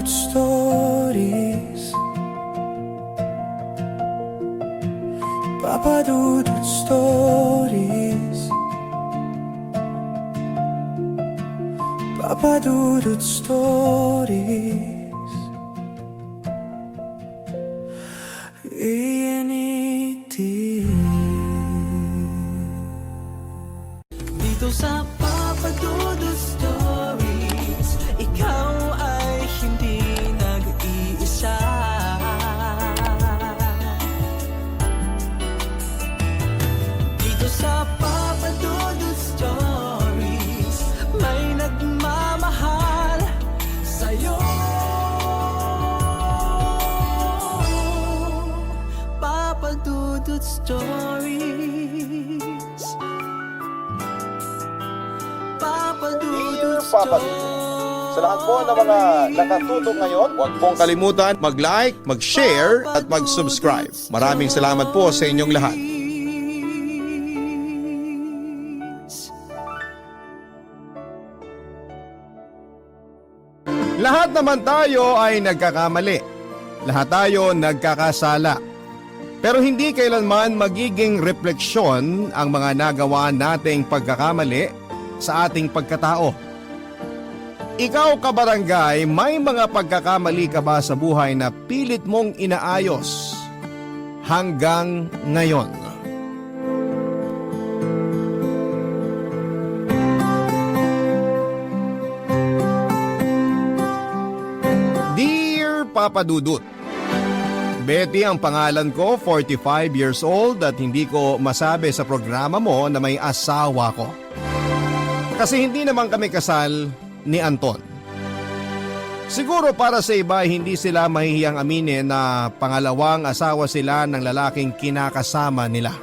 Papadudod Stories. Papadudod Stories. Papadudod Stories. Dito sa Papadudod Stories, ikaw ay hindi nag-iisa. Dito sa Papadudod Stories, may nagmamahal sa'yo. Papadudod Stories. Dear Papa Dudut, sa lahat po ng mga nakatutok ngayon, huwag pong kalimutan mag-like, mag-share at mag-subscribe. Maraming salamat po sa inyong lahat. Lahat naman tayo ay nagkakamali. Lahat tayo nagkakasala. Pero hindi kailanman magiging refleksyon ang mga nagawa nating pagkakamali sa ating pagkatao. Ikaw kabarangay, may mga pagkakamali ka ba sa buhay na pilit mong inaayos hanggang ngayon? Dear Papa Dudut, Betty ang pangalan ko, 45 years old at hindi ko masabi sa programa mo na may asawa ko. Kasi hindi naman kami kasal ni Anton. Siguro para sa iba hindi sila mahihiyang aminin na pangalawang asawa sila ng lalaking kinakasama nila.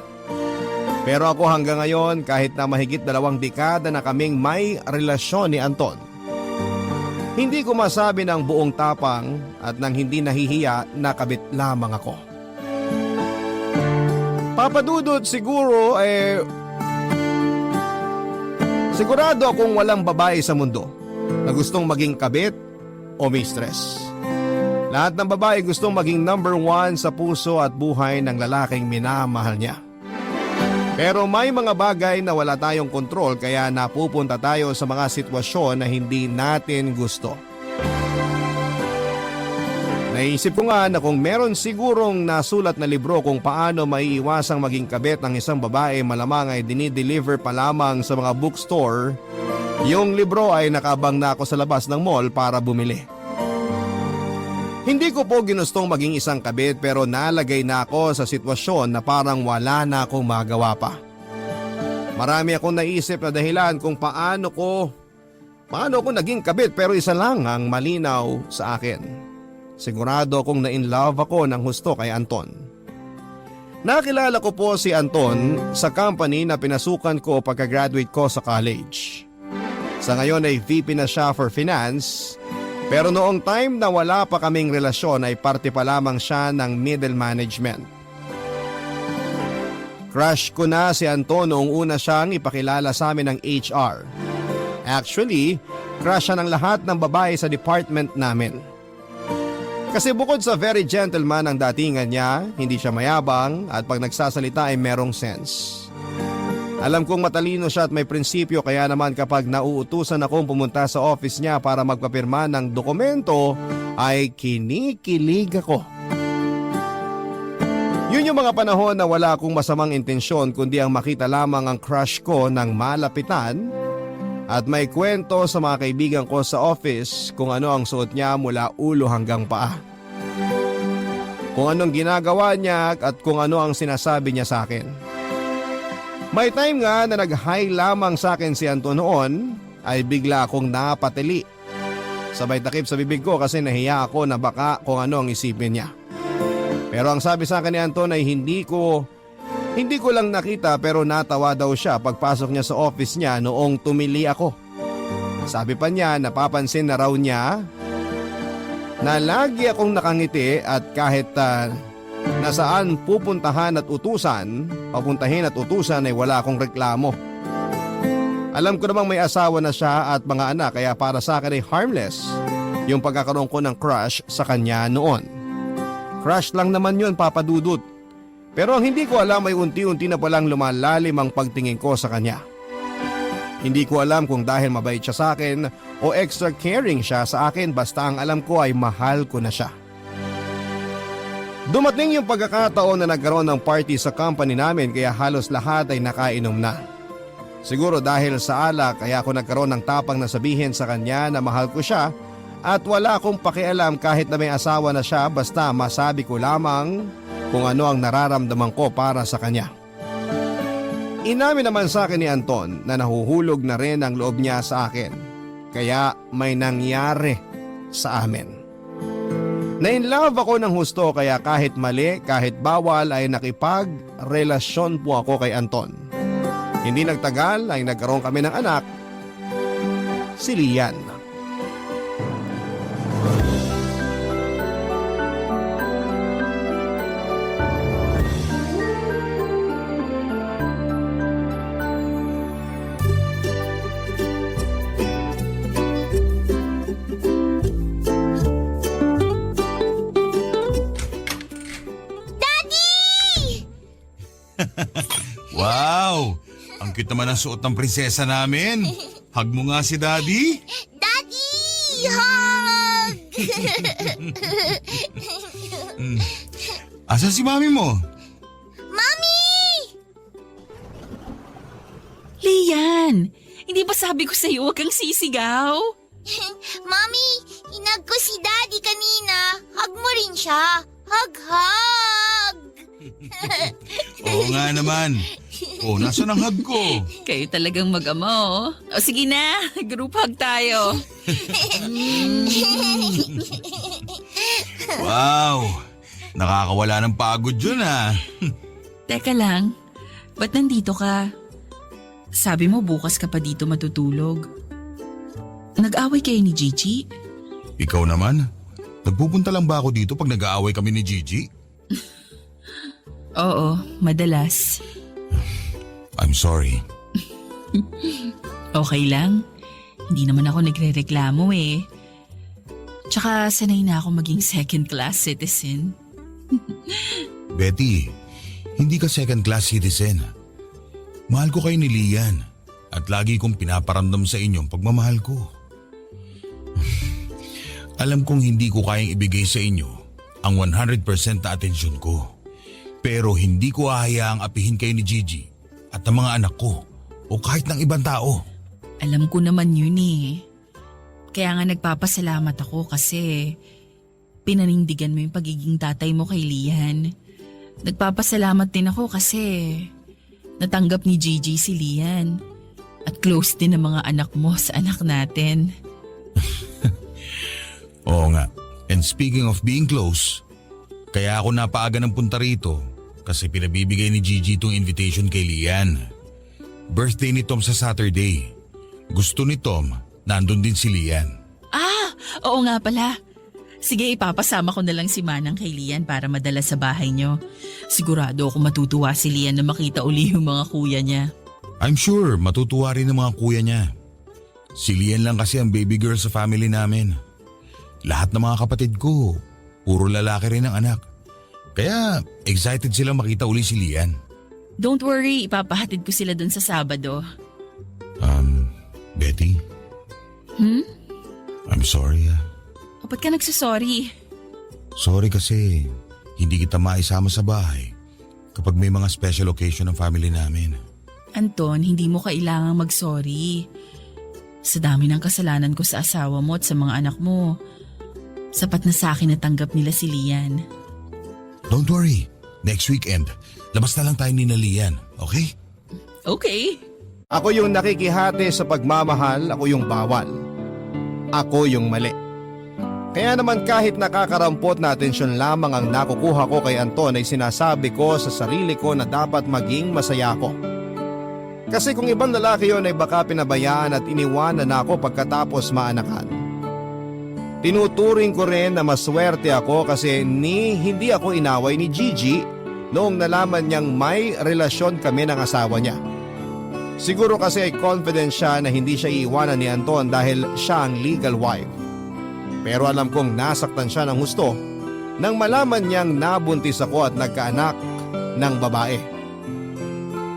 Pero ako hanggang ngayon kahit na mahigit 2 dekada na kaming may relasyon ni Anton, hindi ko masabi ng buong tapang at nang hindi nahihiya na kabit lamang ako. Papadudot siguro sigurado akong walang babae sa mundo na gustong maging kabit o mistress. Lahat ng babae gustong maging number 1 sa puso at buhay ng lalaking minamahal niya. Pero may mga bagay na wala tayong kontrol kaya napupunta tayo sa mga sitwasyon na hindi natin gusto. Naisip ko nga na kung meron sigurong nasulat na libro kung paano maiiwasang maging kabit ng isang babae, malamang ay dinideliver pa lamang sa mga bookstore. Yung libro ay nakabang na ako sa labas ng mall para bumili. Hindi ko po ginustong maging isang kabit pero nalagay na ako sa sitwasyon na parang wala na akong magawa pa. Marami akong naisip na dahilan kung paano ko naging kabit pero isa lang ang malinaw sa akin. Sigurado akong na-inlove ako ng husto kay Anton. Nakilala ko po si Anton sa company na pinasukan ko pagka-graduate ko sa college. Sa ngayon ay VP na siya for finance. Pero noong time na wala pa kaming relasyon ay parte pa lamang siya ng middle management. Crush ko na si Anton noong una siyang ipakilala sa amin ng HR. Actually, crush siya ng lahat ng babae sa department namin. Kasi bukod sa very gentleman ang datingan niya, hindi siya mayabang at pag nagsasalita ay merong sense. Alam kong matalino siya at may prinsipyo kaya naman kapag nauutusan akong pumunta sa office niya para magpapirma ng dokumento ay kinikilig ako. Yun yung mga panahon na wala akong masamang intensyon kundi ang makita lamang ang crush ko ng malapitan at may kwento sa mga kaibigan ko sa office kung ano ang suot niya mula ulo hanggang paa. Kung anong ginagawa niya at kung ano ang sinasabi niya sa akin. May time nga na nag-hi lamang sa akin si Anton noon ay bigla akong napatili. Sabay takip sa bibig ko kasi nahiya ako na baka kung ano ang isipin niya. Pero ang sabi sa akin ni Anton ay hindi ko lang nakita pero natawa daw siya pagpasok niya sa office niya noong tumili ako. Sabi pa niya napapansin na raw niya na lagi akong nakangiti at kahit nasaan papuntahin at utusan ay wala akong reklamo. Alam ko namang may asawa na siya at mga anak kaya para sa akin ay harmless yung pagkakaroon ko ng crush sa kanya noon. Crush lang naman yun, Papa Dudut. Pero ang hindi ko alam ay unti-unti na palang lumalalim ang pagtingin ko sa kanya. Hindi ko alam kung dahil mabait siya sa akin o extra caring siya sa akin, basta ang alam ko ay mahal ko na siya. Dumating yung pagkakataon na nagkaroon ng party sa company namin kaya halos lahat ay nakainom na. Siguro dahil sa alak kaya ako nagkaroon ng tapang na sabihin sa kanya na mahal ko siya at wala akong pakialam kahit na may asawa na siya, basta masabi ko lamang kung ano ang nararamdaman ko para sa kanya. Inamin naman sa akin ni Anton na nahuhulog na rin ang loob niya sa akin. Kaya may nangyari sa amin. Na-inlove ako ng husto kaya kahit mali, kahit bawal ay nakipagrelasyon po ako kay Anton. Hindi nagtagal ay nagkaroon kami ng anak, si Lian. Wow! Ang cute naman ang suot ng prinsesa namin. Hug mo nga si Daddy. Daddy! Hug! Asan si Mami mo? Mami! Lian, hindi ba sabi ko sa'yo huwag kang sisigaw? Mami, hinag ko si Daddy kanina. Hug mo rin siya. Hug, hug! Oo nga naman. Oh, nasaan ang hug ko? Kayo talagang mag-ama oh. O sige na, group hug tayo. Wow! Nakakawala ng pagod yun ah. Teka lang, ba't nandito ka? Sabi mo bukas ka pa dito matutulog. Nag-away kayo ni Gigi? Ikaw naman? Nagpupunta lang ba ako dito pag nag-aaway kami ni Gigi? Oo, madalas. I'm sorry. Okay lang. Hindi naman ako nagre-reklamo eh. Tsaka sanay na ako maging second-class citizen. Betty, hindi ka second-class citizen. Mahal ko kayo ni Lian at lagi kong pinaparamdam sa inyong pagmamahal ko. Alam kong hindi ko kayang ibigay sa inyo ang 100% na atensyon ko. Pero hindi ko hahayaang apihin kayo ni Gigi at ang mga anak ko o kahit ng ibang tao. Alam ko naman yun eh. Kaya nga nagpapasalamat ako kasi pinanindigan mo yung pagiging tatay mo kay Lian. Nagpapasalamat din ako kasi natanggap ni Gigi si Lian at close din ang mga anak mo sa anak natin. Oo nga. And speaking of being close, kaya ako napaaga ng punta rito kasi pinabibigay ni Gigi itong invitation kay Lian. Birthday ni Tom sa Saturday. Gusto ni Tom, nandun din si Lian. Ah, oo nga pala. Sige, ipapasama ko na lang si Manang kay Lian para madala sa bahay niyo. Sigurado ako matutuwa si Lian na makita uli yung mga kuya niya. I'm sure matutuwa rin ang mga kuya niya. Si Lian lang kasi ang baby girl sa family namin. Lahat ng mga kapatid ko, puro lalaki rin ang anak. Kaya excited silang makita uli si Lian. Don't worry, ipapahatid ko sila dun sa Sabado. Betty? I'm sorry ah. O ba't ka nagsasorry? Sorry kasi hindi kita maisama sa bahay kapag may mga special occasion ng family namin. Anton, hindi mo kailangang mag-sorry. Sa dami ng kasalanan ko sa asawa mo at sa mga anak mo, sapat na sa akin na tanggap nila si Lian. Don't worry. Next weekend, labas na lang tayo ni Lian, okay? Okay. Ako yung nakikihati sa pagmamahal, ako yung bawal. Ako yung mali. Kaya naman kahit nakakarampot na atensyon lamang ang nakukuha ko kay Anton ay sinasabi ko sa sarili ko na dapat maging masaya ko. Kasi kung ibang lalaki yon ay baka pinabayaan at iniwanan ako pagkatapos maanakan. Tinuturing ko rin na maswerte ako kasi hindi ako inaway ni Gigi noong nalaman niyang may relasyon kami ng asawa niya. Siguro kasi ay confident siya na hindi siya iiwanan ni Anton dahil siya ang legal wife. Pero alam kong nasaktan siya ng husto nang malaman niyang nabuntis ako at nagkaanak ng babae.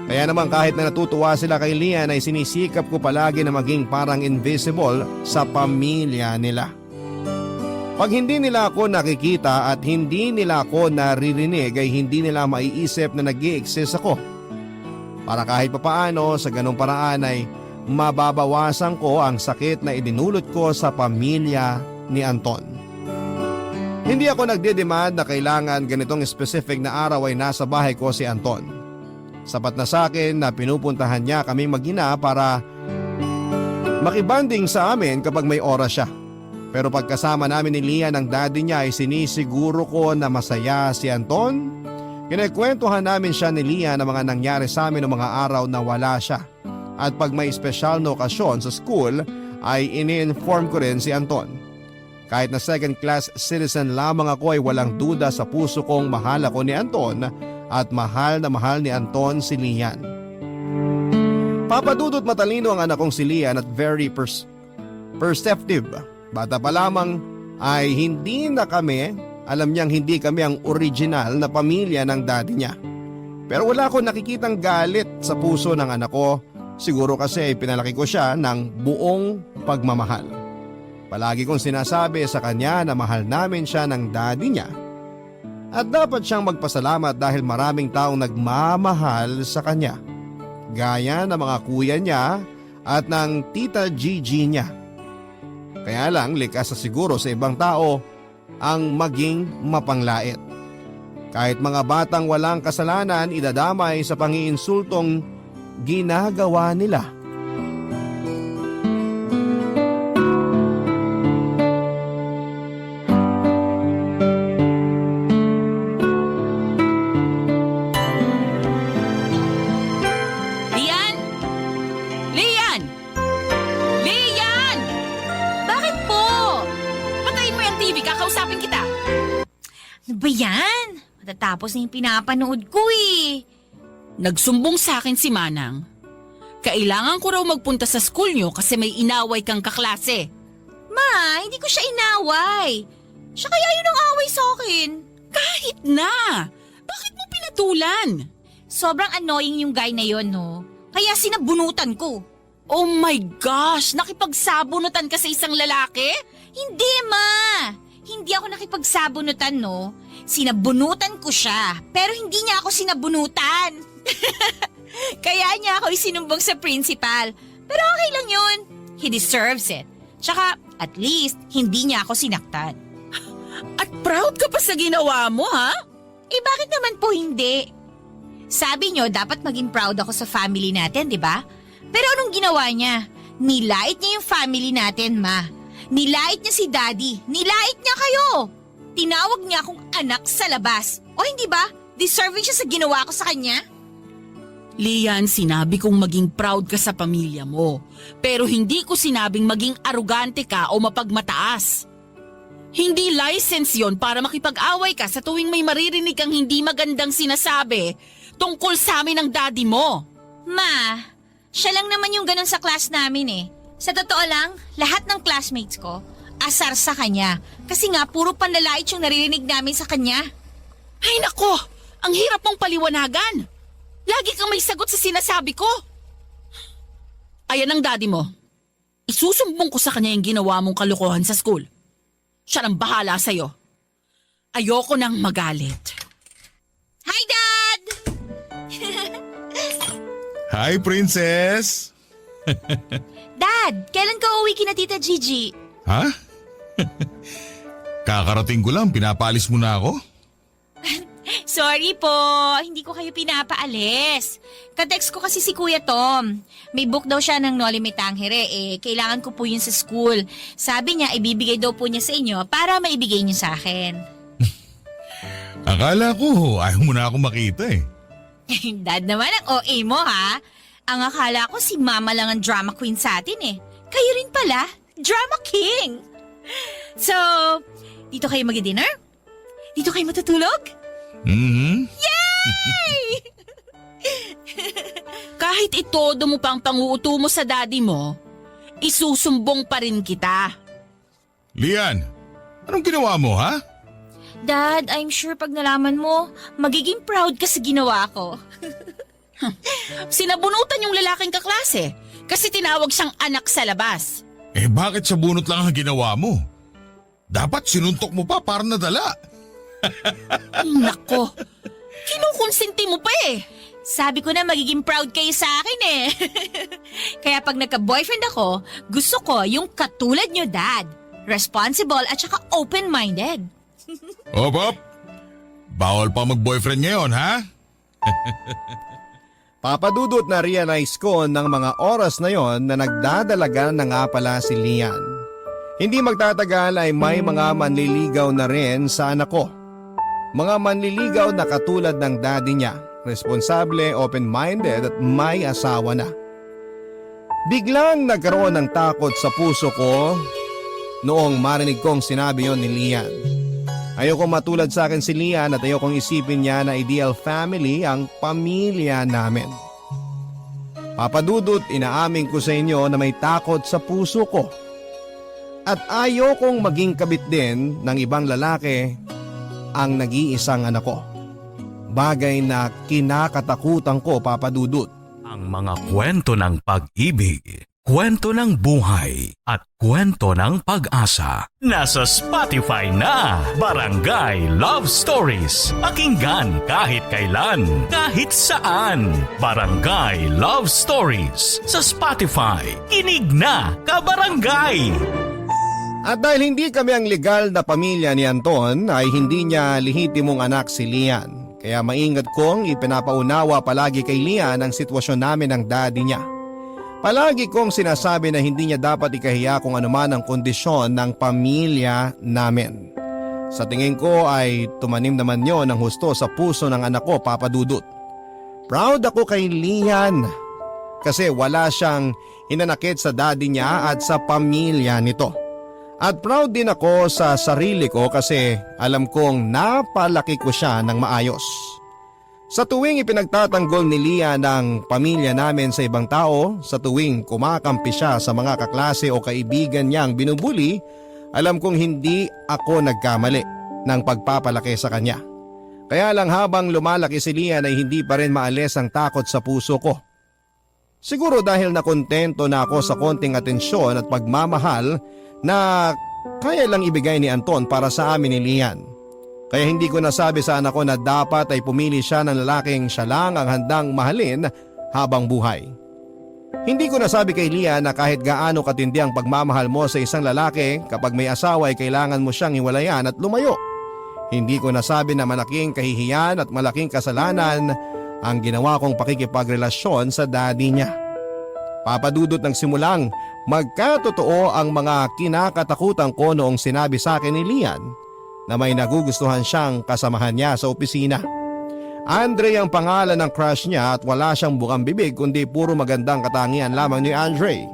Kaya naman kahit na natutuwa sila kay Lian ay sinisikap ko palagi na maging parang invisible sa pamilya nila. Pag hindi nila ako nakikita at hindi nila ako naririnig ay hindi nila maiisip na nag-i-exist ako. Para kahit papaano sa ganung paraan ay mababawasan ko ang sakit na idinulot ko sa pamilya ni Anton. Hindi ako nagdedemand na kailangan ganitong specific na araw ay nasa bahay ko si Anton. Sapat na sa akin na pinupuntahan niya kaming mag-ina para makibanding sa amin kapag may oras siya. Pero pagkasama namin ni Lian ang daddy niya ay sinisiguro ko na masaya si Anton. Kinekwentuhan namin siya ni Lian na mga nangyari sa amin noong mga araw na wala siya. At pag may espesyal na okasyon sa school ay ini-inform ko rin si Anton. Kahit na second class citizen lamang ako ay walang duda sa puso kong mahal ako ni Anton at mahal na mahal ni Anton si Lian. Papadudot matalino ang anak kong si Lian at very perceptive. Bata pa lamang ay alam niyang hindi kami ang original na pamilya ng daddy niya. Pero wala akong nakikitang galit sa puso ng anak ko, siguro kasi pinalaki ko siya ng buong pagmamahal. Palagi kong sinasabi sa kanya na mahal namin siya ng daddy niya. At dapat siyang magpasalamat dahil maraming taong nagmamahal sa kanya. Gaya ng mga kuya niya at ng tita Gigi niya. Kaya lang likas na siguro sa ibang tao ang maging mapanglait. Kahit mga batang walang kasalanan idadamay sa pangiinsultong ginagawa nila. Lian! Lian! Lian! Bakit po? Patayin mo yung TV, kakausapin kita. Ano ba yan? Matatapos na yung pinapanood ko eh. Nagsumbong sa akin si Manang. Kailangan ko raw magpunta sa school nyo kasi may inaway kang kaklase. Ma, hindi ko siya inaway. Siya kaya yun ang away sa akin. Kahit na! Bakit mo pinatulan? Sobrang annoying yung guy na yon, no? Kaya sinabunutan ko. Oh my gosh! Nakipagsabunutan ka sa isang lalaki? Hindi, ma! Hindi ako nakipagsabunutan, no? Sinabunutan ko siya, pero hindi niya ako sinabunutan. Kaya niya ako isinumbong sa principal. Pero okay lang yun. He deserves it. Tsaka, at least, hindi niya ako sinaktan. At proud ka pa sa ginawa mo, ha? Eh bakit naman po hindi? Sabi niyo, dapat maging proud ako sa family natin, di ba? Pero anong ginawa niya? Nilait niya yung family natin, ma. Nilait niya si daddy. Nilait niya kayo. Tinawag niya akong anak sa labas. O hindi ba? Deserving siya sa ginawa ko sa kanya? Lian, sinabi kong maging proud ka sa pamilya mo. Pero hindi ko sinabing maging arugante ka o mapagmataas. Hindi license yon para makipag-away ka sa tuwing may maririnig kang hindi magandang sinasabi tungkol sa amin ng daddy mo. Ma, siya lang naman yung ganun sa class namin eh. Sa totoo lang, lahat ng classmates ko, asar sa kanya. Kasi nga, puro panlalait yung naririnig namin sa kanya. Ay nako, ang hirap mong paliwanagan. Lagi kang may sagot sa sinasabi ko. Ayan ang daddy mo. Isusumbong ko sa kanya yung ginawa mong kalokohan sa school. Siya nang bahala sa'yo. Ayoko nang magalit. Hi, Dad! Hi, Princess! Dad, kailan ka uuwi kina Tita Gigi? Ha? Kakarating ko lang, pinapaalis mo na ako? Sorry po, hindi ko kayo pinapaalis. Katext ko kasi si Kuya Tom. May book daw siya ng Noli Me Tangere kailangan ko po yun sa school. Sabi niya, ibibigay daw po niya sa inyo para maibigay niyo sa akin. Akala ko, ayaw mo na ako makita eh. Dad naman ang OA mo ha. Ang akala ko si Mama lang ang drama queen sa atin eh. Kayo rin pala, drama king. So, dito kayo mag-dinner? Dito kayo matutulog? Mm-hmm. Yay! Kahit itodo mo pang panguuto mo sa daddy mo, isusumbong pa rin kita. Lian, Anong ginawa mo, ha? Dad, I'm sure pag nalaman mo, magiging proud ka sa ginawa ko. Sinabunutan yung lalaking kaklase kasi tinawag siyang anak sa labas. Eh bakit sa bunot lang ang ginawa mo? Dapat sinuntok mo pa para nadala. Nako, kinukonsinti mo pa eh. Sabi ko na magiging proud kayo sa akin eh. Kaya pag nagka-boyfriend ako, gusto ko yung katulad nyo, Dad. Responsible at saka open-minded. Op. Bawal pa mag-boyfriend ngayon, ha? Papadudot na realize ko ng mga oras na yon na nagdadalaga na nga pala si Lian. Hindi magtatagal ay may mga manliligaw na rin sa anak ko. Mga manliligaw na katulad ng daddy niya, responsable, open-minded at may asawa na. Biglang nagkaroon ng takot sa puso ko noong marinig kong sinabi yon ni Lian. Ayokong matulad sa akin si Lian at ayokong isipin niya na ideal family ang pamilya namin. Papadudot, inaamin ko sa inyo na may takot sa puso ko. At ayokong maging kabit din ng ibang lalaki ang nag-iisang anak ko. Bagay na kinakatakutan ko, Papadudot. Ang mga kwento ng pag-ibig, kwento ng buhay at kwento ng pag-asa. Nasa Spotify na, Barangay Love Stories. Pakinggan kahit kailan, kahit saan. Barangay Love Stories sa Spotify. Kinig na, kabarangay! At dahil hindi kami ang legal na pamilya ni Anton ay hindi niya lehitimong anak si Lian. Kaya maingat kong ipinapaunawa palagi kay Lian ang sitwasyon namin ng daddy niya. Palagi kong sinasabi na hindi niya dapat ikahiya kung anuman ang kondisyon ng pamilya namin. Sa tingin ko ay tumanim naman yon ng husto sa puso ng anak ko, Papadudot. Proud ako kay Lian kasi wala siyang hinanakit sa daddy niya at sa pamilya nito. At proud din ako sa sarili ko kasi alam kong napalaki ko siya ng maayos. Sa tuwing ipinagtatanggol ni Lian ang pamilya namin sa ibang tao, sa tuwing kumakampi siya sa mga kaklase o kaibigan niyang binubuli, alam kong hindi ako nagkamali ng pagpapalaki sa kanya. Kaya lang habang lumalaki si Lian ay hindi pa rin maalis ang takot sa puso ko. Siguro dahil nakontento na ako sa konting atensyon at pagmamahal na kaya lang ibigay ni Anton para sa amin ni Lian. Kaya hindi ko nasabi sa anak ko na dapat ay pumili siya ng lalaking siya lang ang handang mahalin habang buhay. Hindi ko nasabi kay Lian na kahit gaano katindi ang pagmamahal mo sa isang lalaki, kapag may asawa ay kailangan mo siyang hiwalayan at lumayo. Hindi ko nasabi na malaking kahihiyan at malaking kasalanan ang ginawa kong pakikipagrelasyon sa daddy niya. Papadudot ng simulang magkatotoo ang mga kinakatakutan ko noong sinabi sa akin ni Lian na may nagugustuhan siyang kasamahan niya sa opisina. Andre ang pangalan ng crush niya at wala siyang bukang bibig kundi puro magandang katangian lamang ni Andre.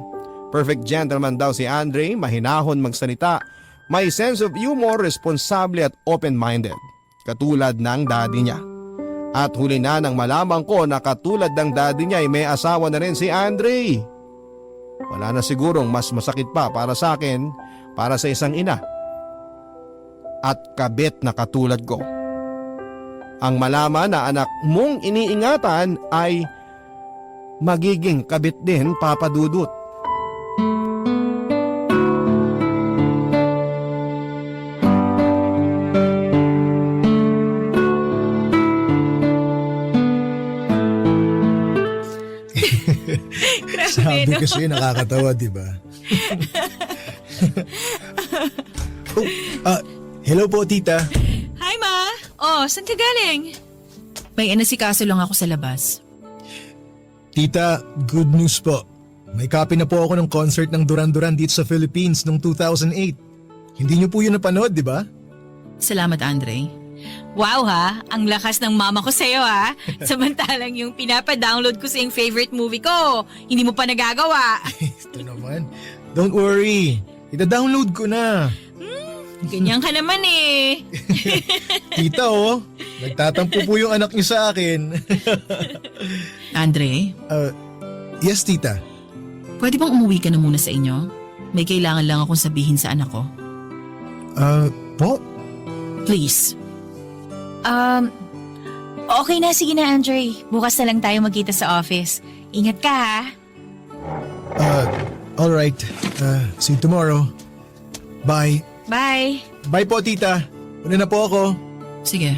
Perfect gentleman daw si Andre, mahinahon magsalita, may sense of humor, responsable at open-minded, katulad ng daddy niya. At huli na nang malaman ko na katulad ng daddy niya ay may asawa na rin si Andre. Wala na sigurong mas masakit pa para sa akin, para sa isang ina at kabit na katulad ko. Ang malaman na anak mong iniingatan ay magiging kabit din, Papadudot. Sabi ko sa'yo, nakakatawa, di ba? Hello po, tita. Hi, Ma! Oh, saan ka galing? May inasikaso lang ako sa labas. Tita, good news po. May copy na po ako ng concert ng Duran Duran dito sa Philippines noong 2008. Hindi niyo po yun napanood, di ba? Salamat, Andre. Wow ha, ang lakas ng mama ko sa'yo ha. Samantalang yung pinapa-download ko sa yung favorite movie ko, hindi mo pa nagagawa. Ito naman. Don't worry. Ita-download ko na. Ganyan ka naman eh. Tita, oh. Nagtatampo po yung anak niyo sa akin. Andre, Yes, tita. pwede bang umuwi ka na muna sa inyo? May kailangan lang akong sabihin sa anak ko. Po? Please. Okay na, sige na Andre. Bukas na lang tayo magkita sa office. Ingat ka ha. Alright. See you tomorrow. Bye. Bye. Bye po, tita. Una na po ako. Sige.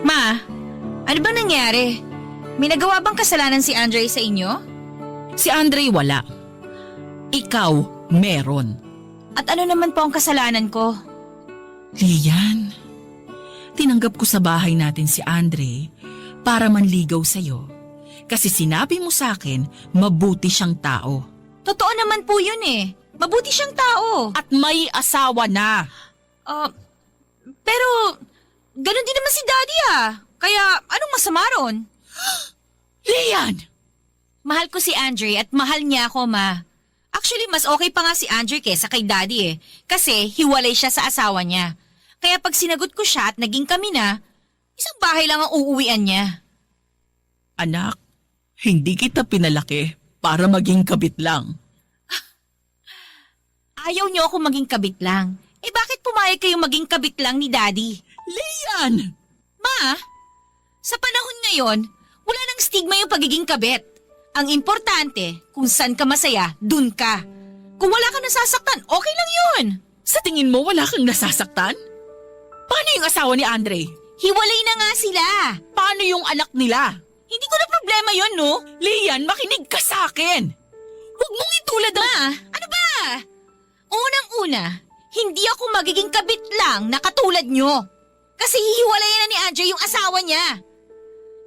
Ma, ano bang nangyari? May nagawa bang kasalanan si Andre sa inyo? Si Andre wala. Ikaw meron. At ano naman po ang kasalanan ko? Lian, tinanggap ko sa bahay natin si Andre para manligaw sa'yo. Kasi sinabi mo sa akin, mabuti siyang tao. Totoo naman po yun eh. Mabuti siyang tao. At may asawa na. Pero, ganun din naman si Daddy ah. Kaya, anong masama ron? Lian! Mahal ko si Andre at mahal niya ako, Ma. Actually, mas okay pa nga si Andre kesa kay Daddy eh. Kasi hiwalay siya sa asawa niya. Kaya pag sinagot ko siya at naging kami na, isang bahay lang ang uuwian niya. Anak, hindi kita pinalaki para maging kabit lang. Ayaw niyo ako maging kabit lang. Eh bakit pumayag kayong maging kabit lang ni Daddy? Lian! Ma, sa panahon ngayon, wala nang stigma yung pagiging kabit. Ang importante, kung saan ka masaya, dun ka. Kung wala ka nasasaktan, okay lang yun. Sa tingin mo wala kang nasasaktan? Paano yung asawa ni Andre? Hiwalay na nga sila. Paano yung anak nila? Hindi ko na problema yun, no? Lian, makinig ka sa akin! Huwag mong itulad ang... Ma, ano ba? Unang-una, hindi ako magiging kabit lang na katulad nyo. Kasi hihiwalayan na ni Andre yung asawa niya.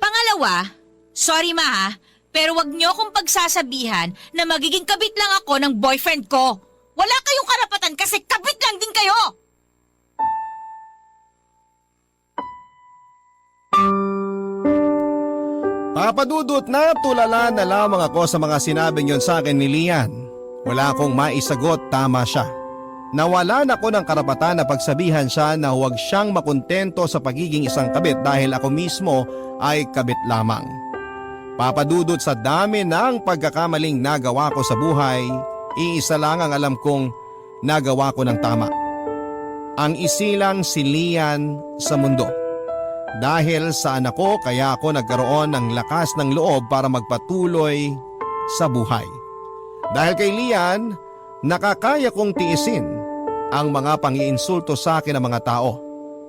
Pangalawa, sorry ma ha, pero wag nyo akong pagsasabihan na magiging kabit lang ako ng boyfriend ko. Wala kayong karapatan kasi kabit lang din kayo. Papadudot na tulala na lamang ako sa mga sinabing yon sa akin ni Lian. Wala akong maisagot, tama siya. Nawalan ako ng karapatan na pagsabihan siya na huwag siyang makontento sa pagiging isang kabit dahil ako mismo ay kabit lamang. Papadudot sa dami ng pagkakamaling nagawa ko sa buhay, iisa lang ang alam kong nagawa ko ng tama. Ang isilang si Lian sa mundo. Dahil sa anak ko kaya ako nagkaroon ng lakas ng loob para magpatuloy sa buhay. Dahil kay Lian, nakakaya kong tiisin ang mga pang-iinsulto sa akin ng mga tao.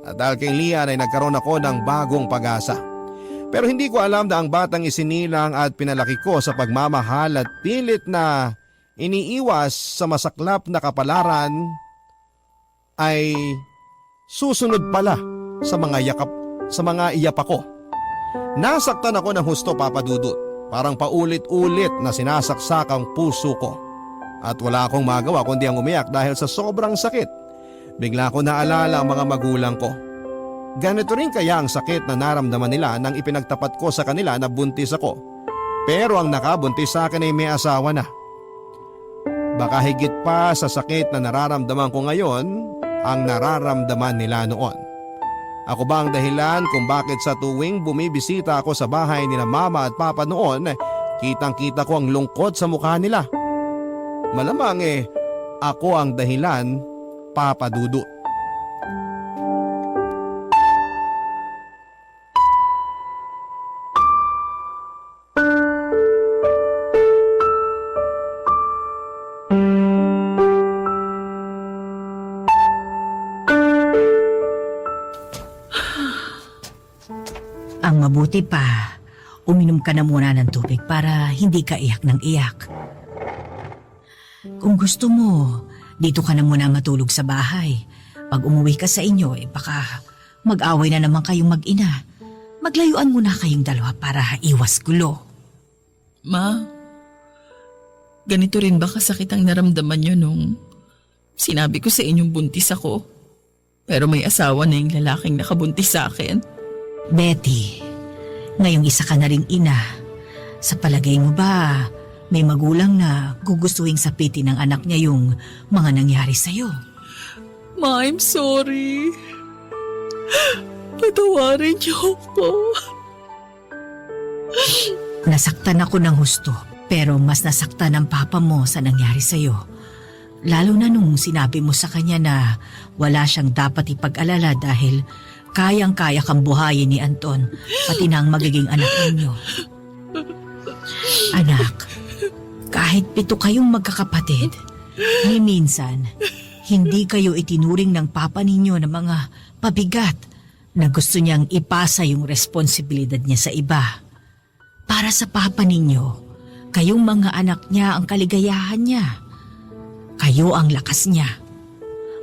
At dahil kay Lian ay nagkaroon ako ng bagong pag-asa. Pero hindi ko alam na ang batang isinilang at pinalaki ko sa pagmamahal at pilit na iniiwas sa masaklap na kapalaran ay susunod pala sa mga iyak ako. Nasaktan ako ng husto, Papa Dudut. Parang paulit-ulit na sinasaksak ang puso ko. At wala akong magawa kundi ang umiyak dahil sa sobrang sakit. Bigla ko naalala ang mga magulang ko. Ganito rin kaya ang sakit na naramdaman nila nang ipinagtapat ko sa kanila na buntis ako. Pero ang nakabuntis sa akin ay may asawa na. Baka higit pa sa sakit na nararamdaman ko ngayon ang nararamdaman nila noon. Ako ba ang dahilan kung bakit sa tuwing bumibisita ako sa bahay nila mama at papa noon, kitang-kita ko ang lungkot sa mukha nila? Malamang ako ang dahilan, Papa Dudut. Ang mabuti pa, uminom ka na muna ng tubig para hindi ka iyak ng iyak. Kung gusto mo, dito ka na muna matulog sa bahay. Pag umuwi ka sa inyo, baka mag-away na naman kayong mag-ina. Maglayuan muna kayong dalawa para iwas gulo. Ma, ganito rin ba kasakit ang naramdaman nyo nung sinabi ko sa inyong buntis ako? Pero may asawa na yung lalaking nakabuntis sa akin? Betty, ngayong isa ka na ring ina. Sa palagay mo ba, may magulang na gugustuhin sapitin ng anak niya yung mga nangyari sa'yo? Ma, I'm sorry. Patawarin niyo ako. Nasaktan ako ng husto, pero mas nasaktan ang papa mo sa nangyari sa'yo. Lalo na nung sinabi mo sa kanya na wala siyang dapat ipag-alala dahil kayang-kaya kang buhayin ni Anton, pati na ang magiging anak ninyo. Anak, kahit 7 kayong magkakapatid, ni minsan, hindi kayo itinuring ng papa ninyo na mga pabigat na gusto niyang ipasa yung responsibilidad niya sa iba. Para sa papa ninyo, kayong mga anak niya ang kaligayahan niya. Kayo ang lakas niya.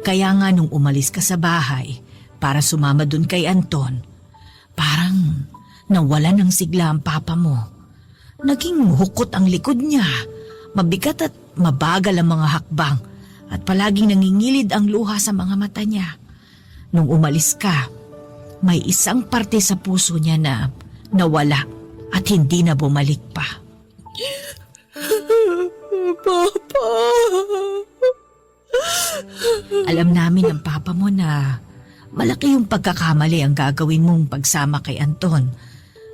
Kaya nga nung umalis ka sa bahay para sumama dun kay Anton, parang nawala ng sigla ang papa mo. Naging hukot ang likod niya, mabigat at mabagal ang mga hakbang at palaging nangingilid ang luha sa mga mata niya. Nung umalis ka, may isang parte sa puso niya na nawala at hindi na bumalik pa. Papa! Alam namin ng papa mo na malaki yung pagkakamali ang gagawin mong pagsama kay Anton.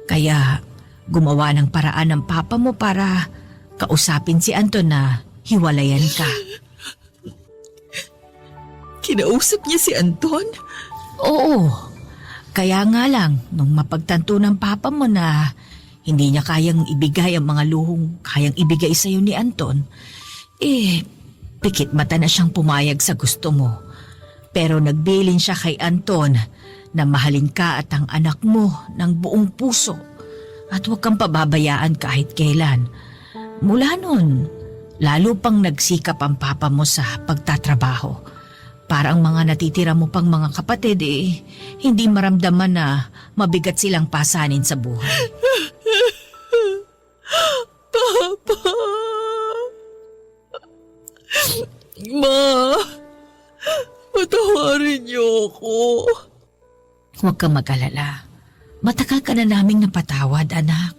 Kaya gumawa ng paraan ng papa mo para kausapin si Anton na hiwalayan ka. Kinausap niya si Anton? Oo. Kaya nga lang, nung mapagtanto ng papa mo na hindi niya kayang ibigay ang mga luhong kayang ibigay sa'yo ni Anton, pikit mata na siyang pumayag sa gusto mo. Pero nagbilin siya kay Anton na mahalin ka at ang anak mo ng buong puso at huwag kang pababayaan kahit kailan. Mula nun, lalo pang nagsikap ang papa mo sa pagtatrabaho. Para ang mga natitira mo pang mga kapatid hindi maramdaman na mabigat silang pasanin sa buhay. Papa! Ma! Patawarin niyo ako. Huwag kang mag-alala. Matagal ka na naming napatawad, anak.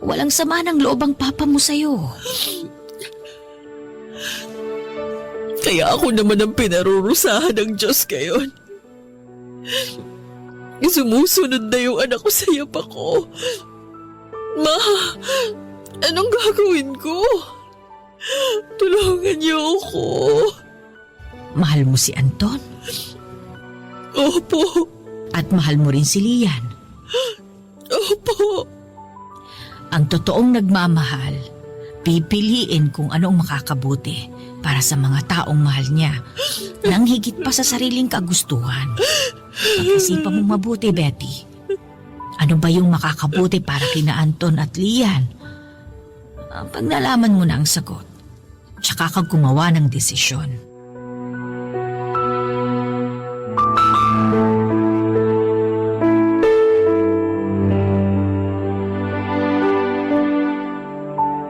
Walang sama ng loob ang papa mo sa'yo. Kaya ako naman ang pinarurusahan ng Diyos ngayon. Sumusunod na yung anak ko sa yapak ko. Ma, anong gagawin ko? Tulungan niyo ako. Mahal mo si Anton? Opo. At mahal mo rin si Lian? Opo. Ang totoong nagmamahal, pipiliin kung anong makakabuti para sa mga taong mahal niya nang higit pa sa sariling kagustuhan. Pag-isipan mo mabuti, Betty. Ano ba yung makakabuti para kina Anton at Lian? Pag nalaman mo na ang sagot, tsaka ka gumawa ng desisyon.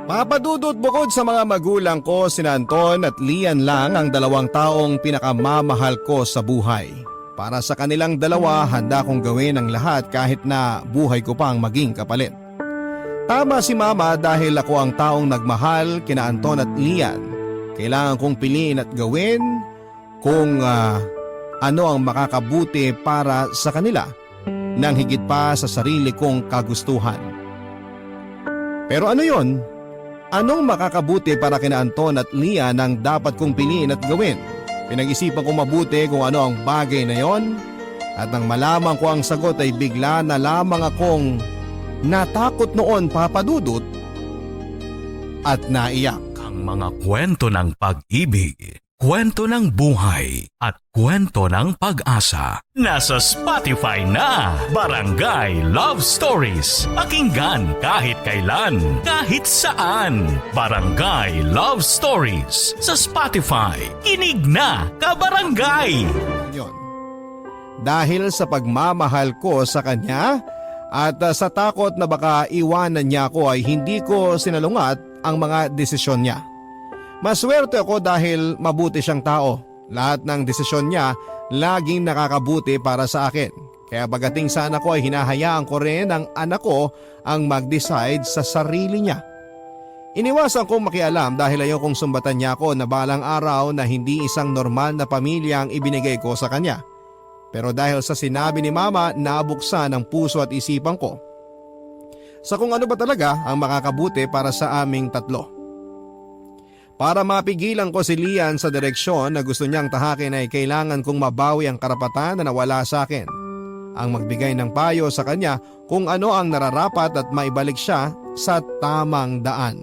Papadudot, bukod sa mga magulang ko, sina Anton at Lian lang ang 2 taong pinakamamahal ko sa buhay. Para sa kanilang 2, handa kong gawin ang lahat kahit na buhay ko pang maging kapalit. Tama si Mama dahil ako ang taong nagmahal kina Anton at Lian. Kailangan kong piliin at gawin kung ano ang makakabuti para sa kanila nang higit pa sa sarili kong kagustuhan. Pero ano yon? Anong makakabuti para kina Anton at Lian ang dapat kong piliin at gawin? Pinag-isipan ko mabuti kung ano ang bagay na yon at nang malaman ko ang sagot ay bigla na lamang akong natakot noon, Papadudot, at naiyak. Ang mga kwento ng pag-ibig, kwento ng buhay at kwento ng pag-asa. Nasa Spotify na, Barangay Love Stories. Pakinggan kahit kailan, kahit saan. Barangay Love Stories sa Spotify. Kinig na, kabarangay! Yun. Dahil sa pagmamahal ko sa kanya at sa takot na baka iwanan niya ako ay hindi ko sinalungat ang mga desisyon niya. Maswerte ako dahil mabuti siyang tao. Lahat ng desisyon niya laging nakakabuti para sa akin. Kaya bagating sa anak ko ay hinahayaan ko rin ang anak ko ang mag-decide sa sarili niya. Iniwasan kong makialam dahil ayokong sumbatan niya ako na balang araw na hindi isang normal na pamilya ang ibinigay ko sa kanya. Pero dahil sa sinabi ni Mama, nabuksan ang puso at isipan ko sa kung ano ba talaga ang makakabuti para sa aming 3. Para mapigilan ko si Lian sa direksyon na gusto niyang tahakin ay kailangan kong mabawi ang karapatan na nawala sa akin. Ang magbigay ng payo sa kanya kung ano ang nararapat at maibalik siya sa tamang daan.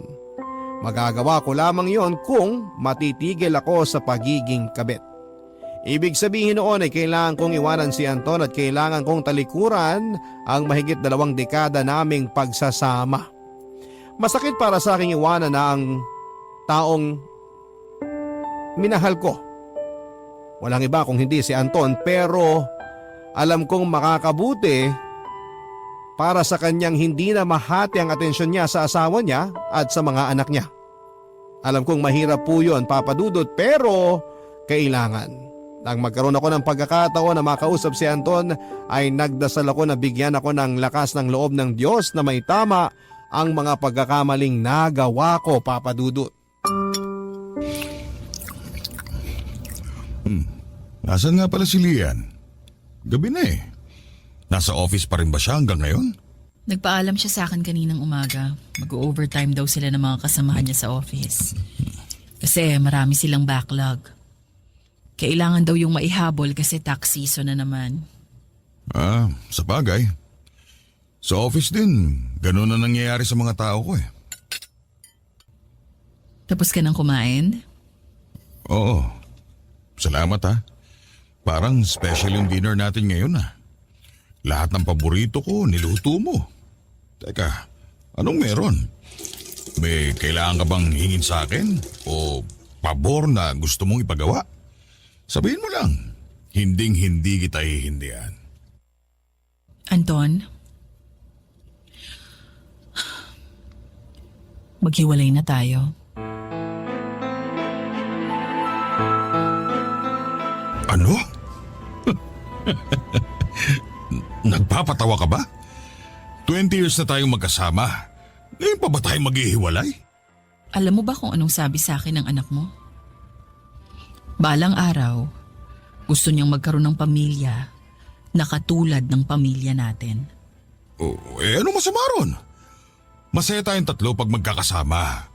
Magagawa ko lamang yon kung matitigil ako sa pagiging kabit. Ibig sabihin noon ay kailangan kong iwanan si Anton at kailangan kong talikuran ang mahigit 2 dekada naming pagsasama. Masakit para sa aking iwanan na ang taong minahal ko. Walang iba kung hindi si Anton, pero alam kong makakabuti para sa kanyang hindi na mahati ang atensyon niya sa asawa niya at sa mga anak niya. Alam kong mahirap po yun, Papa Dudut, pero kailangan. Nang magkaroon ako ng pagkakataon na makausap si Anton ay nagdasal ako na bigyan ako ng lakas ng loob ng Diyos na may tama ang mga pagkakamaling nagawa ko, Papa Dudut. Nasaan nga pala si Lian? Gabi na eh. Nasa office pa rin ba siya hanggang ngayon? Nagpaalam siya sa akin kaninang umaga. Mag-overtime daw sila ng mga kasamahan niya sa office. Kasi marami silang backlog. Kailangan daw yung maihabol kasi tax season na naman. Sa bagay. Sa office din, ganun na nangyayari sa mga tao ko eh. Tapos ka nang kumain? Oo. Salamat ha. Parang special yung dinner natin ngayon ah. Lahat ng paborito ko, niluto mo. Teka, anong meron? May kailangan ka bang hingin sa akin? O pabor na gusto mong ipagawa? Sabihin mo lang, hinding-hindi kita hihindihan. Anton? Maghiwalay na tayo. Ano? Nagpapatawa ka ba? 20 years na tayong magkasama. Ngayon pa ba tayo maghihiwalay? Alam mo ba kung anong sabi sa akin ng anak mo? Balang araw, gusto niyang magkaroon ng pamilya na katulad ng pamilya natin. Ano masama ron? Masaya tayong tatlo pag magkakasama.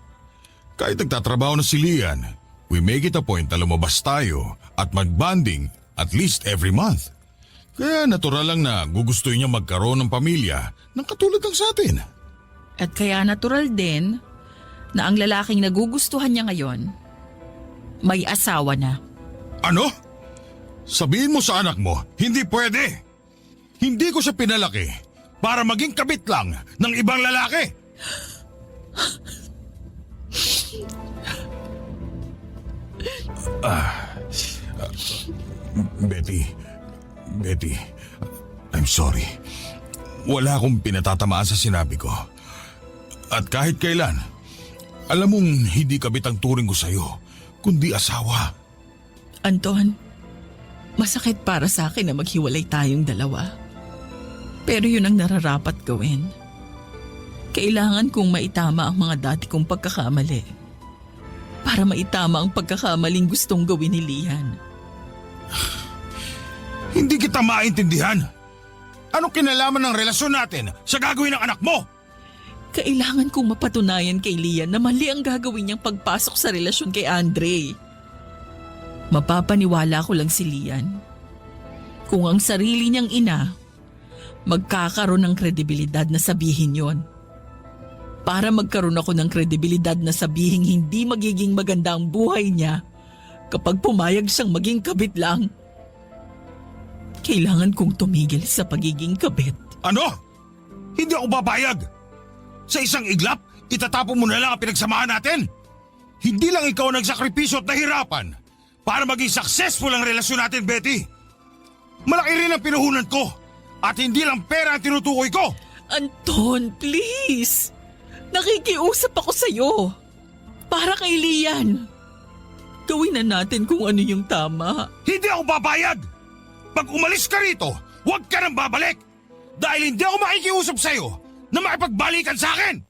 Kahit nagtatrabaho na si Lian, we make it a point na lumabas tayo at mag-bonding at least every month. Kaya natural lang na gugustuhin niya magkaroon ng pamilya ng katulad ng sa atin. At kaya natural din na ang lalaking nagugustuhan niya ngayon, may asawa na. Ano? Sabihin mo sa anak mo, hindi pwede. Hindi ko siya pinalaki para maging kabit lang ng ibang lalaki. Betty, I'm sorry. Wala akong pinatatamaan sa sinabi ko. At kahit kailan, alam mong hindi kabit ang turing ko sa'yo, kundi asawa. Anton, masakit para sa akin na maghiwalay tayong dalawa. Pero yun ang nararapat gawin. Kailangan kong maitama ang mga dati kong pagkakamali. Para maitama ang pagkakamaling gustong gawin ni Lian. Hindi kita maintindihan. Anong kinalaman ng relasyon natin sa gagawin ng anak mo? Kailangan kong mapatunayan kay Lian na mali ang gagawin niyang pagpasok sa relasyon kay Andre. Mapapaniwala ko lang si Lian. Kung ang sarili niyang ina, magkakaroon ng kredibilidad na sabihin yon. Para magkaroon ako ng kredibilidad na sabihin hindi magiging maganda ang buhay niya kapag pumayag siyang maging kabit lang. Kailangan kong tumigil sa pagiging kabit. Ano? Hindi ako babayag. Sa isang iglap, itatapon mo na lang ang pinagsamahan natin. Hindi lang ikaw nagsakripisyo at nahirapan para maging successful ang relasyon natin, Betty. Malaki rin ang pinuhunan ko at hindi lang pera ang tinutukoy ko. Anton, please! Nakikiusap ako sa'yo. Para kay Lian. Gawin na natin kung ano yung tama. Hindi ako babayag! Pag umalis ka rito, huwag ka nang babalik! Dahil hindi ako makikiusap sa'yo na makipagbalikan sa akin!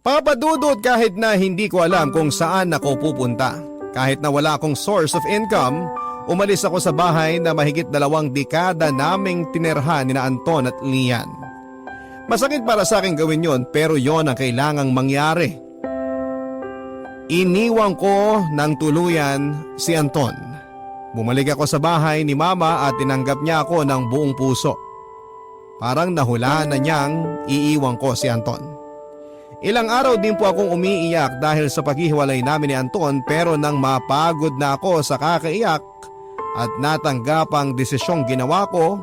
Papa Dudut, kahit na hindi ko alam kung saan ako pupunta, kahit na wala akong source of income, umalis ako sa bahay na mahigit 2 dekada naming tinerhan ni Anton at Lian. Masakit para sa akin gawin yon, pero yon ang kailangang mangyari. iniwan ko ng tuluyan si Anton. Bumalik ako sa bahay ni Mama at tinanggap niya ako ng buong puso. Parang nahulaan na niyang iiwan ko si Anton. Ilang araw din po akong umiiyak dahil sa paghihiwalay namin ni Anton, pero nang mapagod na ako sa kakaiyak at natanggap ang desisyong ginawa ko,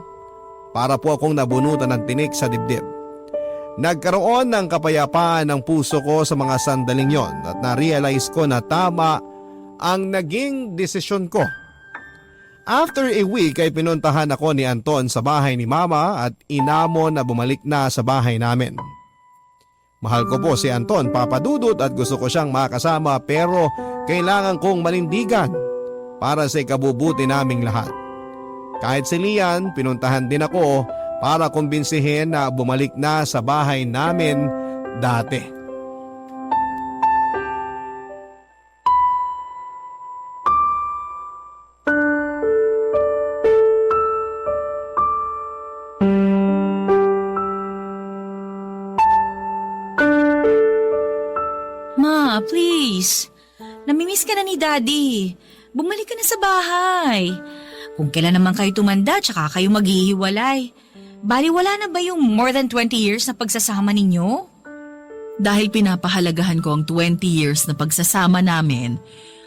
para po akong nabunutan ng tinik sa dibdib. Nagkaroon ng kapayapaan ng puso ko sa mga sandaling yon at na-realize ko na tama ang naging desisyon ko. After a week ay pinuntahan ako ni Anton sa bahay ni Mama at inamon na bumalik na sa bahay namin. Mahal ko po si Anton, Papa Dudut, at gusto ko siyang makasama, pero kailangan kong manindigan para sa ikabubuti naming lahat. Kahit si Lian, pinuntahan din ako para kumbinsihin na bumalik na sa bahay namin dati. Ma, please. Namimiss ka na ni Daddy. Bumalik ka na sa bahay. Kung kailan naman kayo tumanda, tsaka kayo maghihiwalay. Baliwala na ba yung more than 20 years na pagsasama ninyo? Dahil pinapahalagahan ko ang 20 years na pagsasama namin,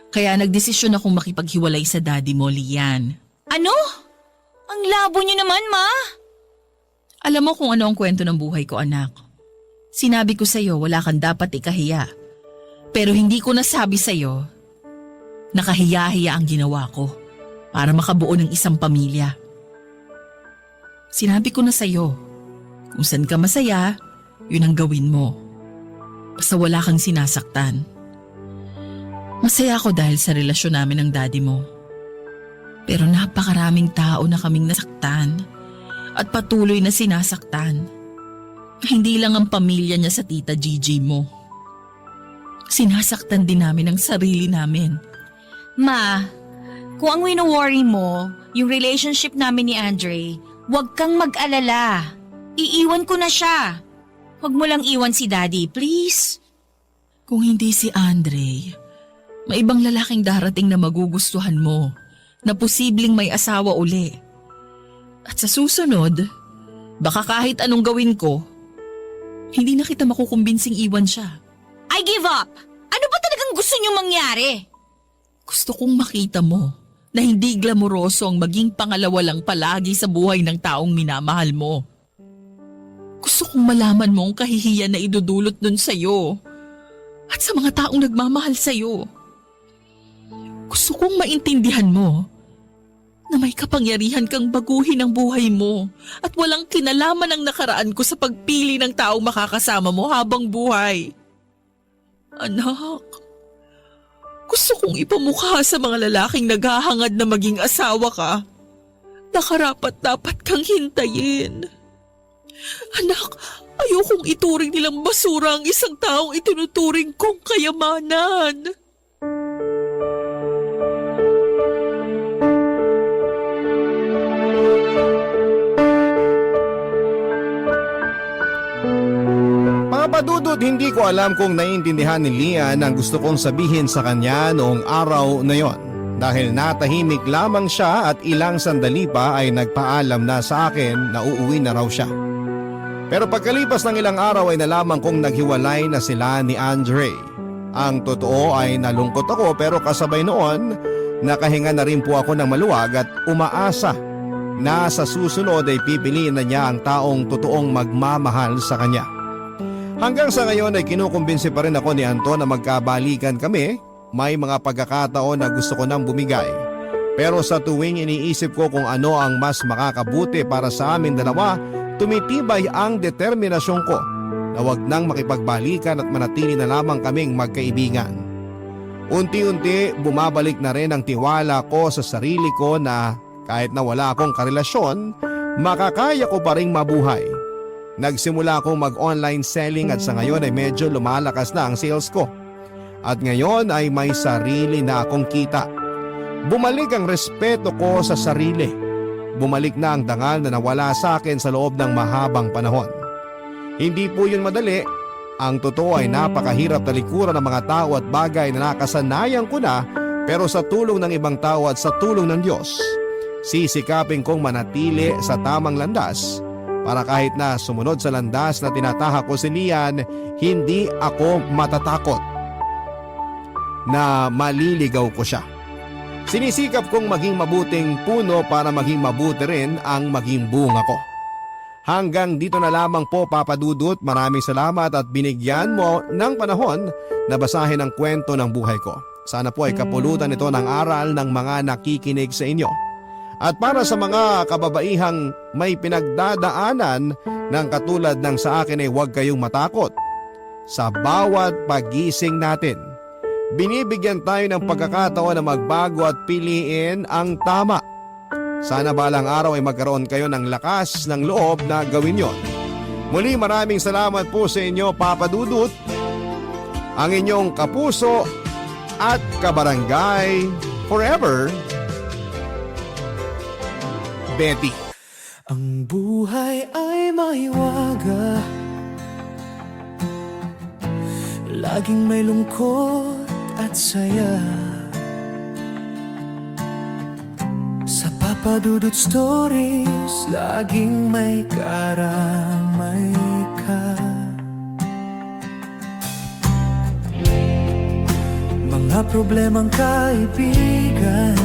kaya nagdesisyon akong makipaghiwalay sa daddy mo, Lian. Ano? Ang labo niyo naman, Ma. Alam mo kung ano ang kwento ng buhay ko, anak. Sinabi ko sa'yo, wala kang dapat ikahiya. Pero hindi ko nasabi sa'yo, nakahiya-hiya ang ginawa ko para makabuo ng isang pamilya. Sinabi ko na sa'yo, kung saan ka masaya, yun ang gawin mo. Basta wala kang sinasaktan. Masaya ako dahil sa relasyon namin ng daddy mo. Pero napakaraming tao na kaming nasaktan at patuloy na sinasaktan. Hindi lang ang pamilya niya sa tita Gigi mo. Sinasaktan din namin ang sarili namin. Ma, kung ang wino-worry mo, yung relationship namin ni Andre, huwag kang mag-alala. Iiwan ko na siya. Huwag mo lang iwan si Daddy, please. Kung hindi si Andre, may ibang lalaking darating na magugustuhan mo, na posibleng may asawa uli. At sa susunod, baka kahit anong gawin ko, hindi na kita makukumbinsing iwan siya. I give up! Ano ba talagang gusto niyo mangyari? Gusto kong makita mo na hindi glamoroso ang maging pangalawa lang palagi sa buhay ng taong minamahal mo. Gusto kong malaman mo ang kahihiyan na idudulot nun sa'yo at sa mga taong nagmamahal sa'yo. Gusto kong maintindihan mo na may kapangyarihan kang baguhin ang buhay mo at walang kinalaman ang nakaraan ko sa pagpili ng taong makakasama mo habang buhay. Anak, gusto kong ipamukha sa mga lalaking naghahangad na maging asawa ka na karapat-dapat kang hintayin. Anak, ayokong ituring nilang basura ang isang taong itinuturing kong kayamanan. Papadudod, hindi ko alam kung naiintindihan ni Lian ang gusto kong sabihin sa kanya noong araw na yon. Dahil natahimik lamang siya at ilang sandali pa ay nagpaalam na sa akin na uuwi na raw siya. Pero pagkalipas ng ilang araw ay nalaman kong naghiwalay na sila ni Andre. Ang totoo ay nalungkot ako, pero kasabay noon, nakahinga na rin po ako ng maluwag at umaasa na sa susunod ay pipiliin na niya ang taong totoong magmamahal sa kanya. Hanggang sa ngayon ay kinukumbinsi pa rin ako ni Anton na magkabalikan kami. May mga pagkakataon na gusto ko nang bumigay. Pero sa tuwing iniisip ko kung ano ang mas makakabuti para sa amin dalawa, tumitibay ang determinasyon ko na wag nang makipagbalikan at manatili na lamang kaming magkaibigan. Unti-unti bumabalik na rin ang tiwala ko sa sarili ko na kahit na wala akong karelasyon, makakaya ko pa ring mabuhay. Nagsimula akong mag-online selling at sa ngayon ay medyo lumalakas na ang sales ko. At ngayon ay may sarili na akong kita. Bumalik ang respeto ko sa sarili. Bumalik na ang dangal na nawala sa akin sa loob ng mahabang panahon. Hindi po yun madali, Ang totoo ay napakahirap talikuran ng mga tao at bagay na nakasanayan ko na, pero sa tulong ng ibang tao at sa tulong ng Diyos, sisikapin kong manatili sa tamang landas para kahit na sumunod sa landas na tinatahak ko si Lian, hindi ako matatakot na maliligaw ko siya. Sinisikap kong maging mabuting puno para maging mabuti rin ang maging bunga ko. Hanggang dito na lamang po, Papa Dudut. Maraming salamat at binigyan mo ng panahon na basahin ang kwento ng buhay ko. Sana po ay kapulutan ito ng aral ng mga nakikinig sa inyo. At para sa mga kababaihang may pinagdadaanan ng katulad ng sa akin ay huwag kayong matakot. Sa bawat pagising natin, binibigyan tayo ng pagkakataon na magbago at piliin ang tama. Sana balang araw ay magkaroon kayo ng lakas ng loob na gawin yon. Muli maraming salamat po sa inyo, Papa Dudut, ang inyong kapuso at kabarangay forever, Betty. Ang buhay ay maiwaga, laging may lungkot at saya. Sa Papa Dudut Stories, laging may karamay ka. Mga problemang kaibigan,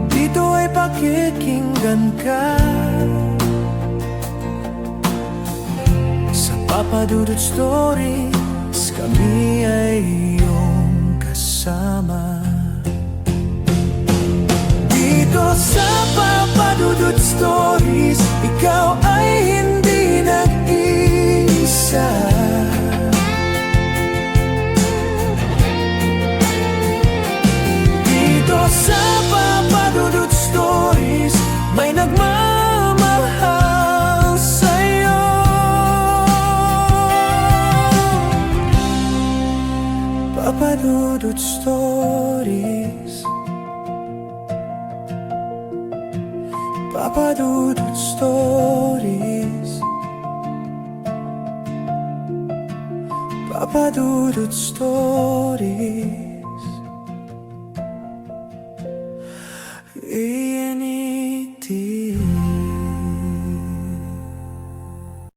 dito ay pakikinggan ka. Sa Papa Dudut Stories, kami ay iyong kasama. Dito sa Papa Dudut Stories, ikaw ay hindi nag-iisa. Dito sa Papa Dudut Stories, may nagmamahal sa'yo. Papa Dudut Stories, Papa Dudut Stories, Papa Dudut Stories.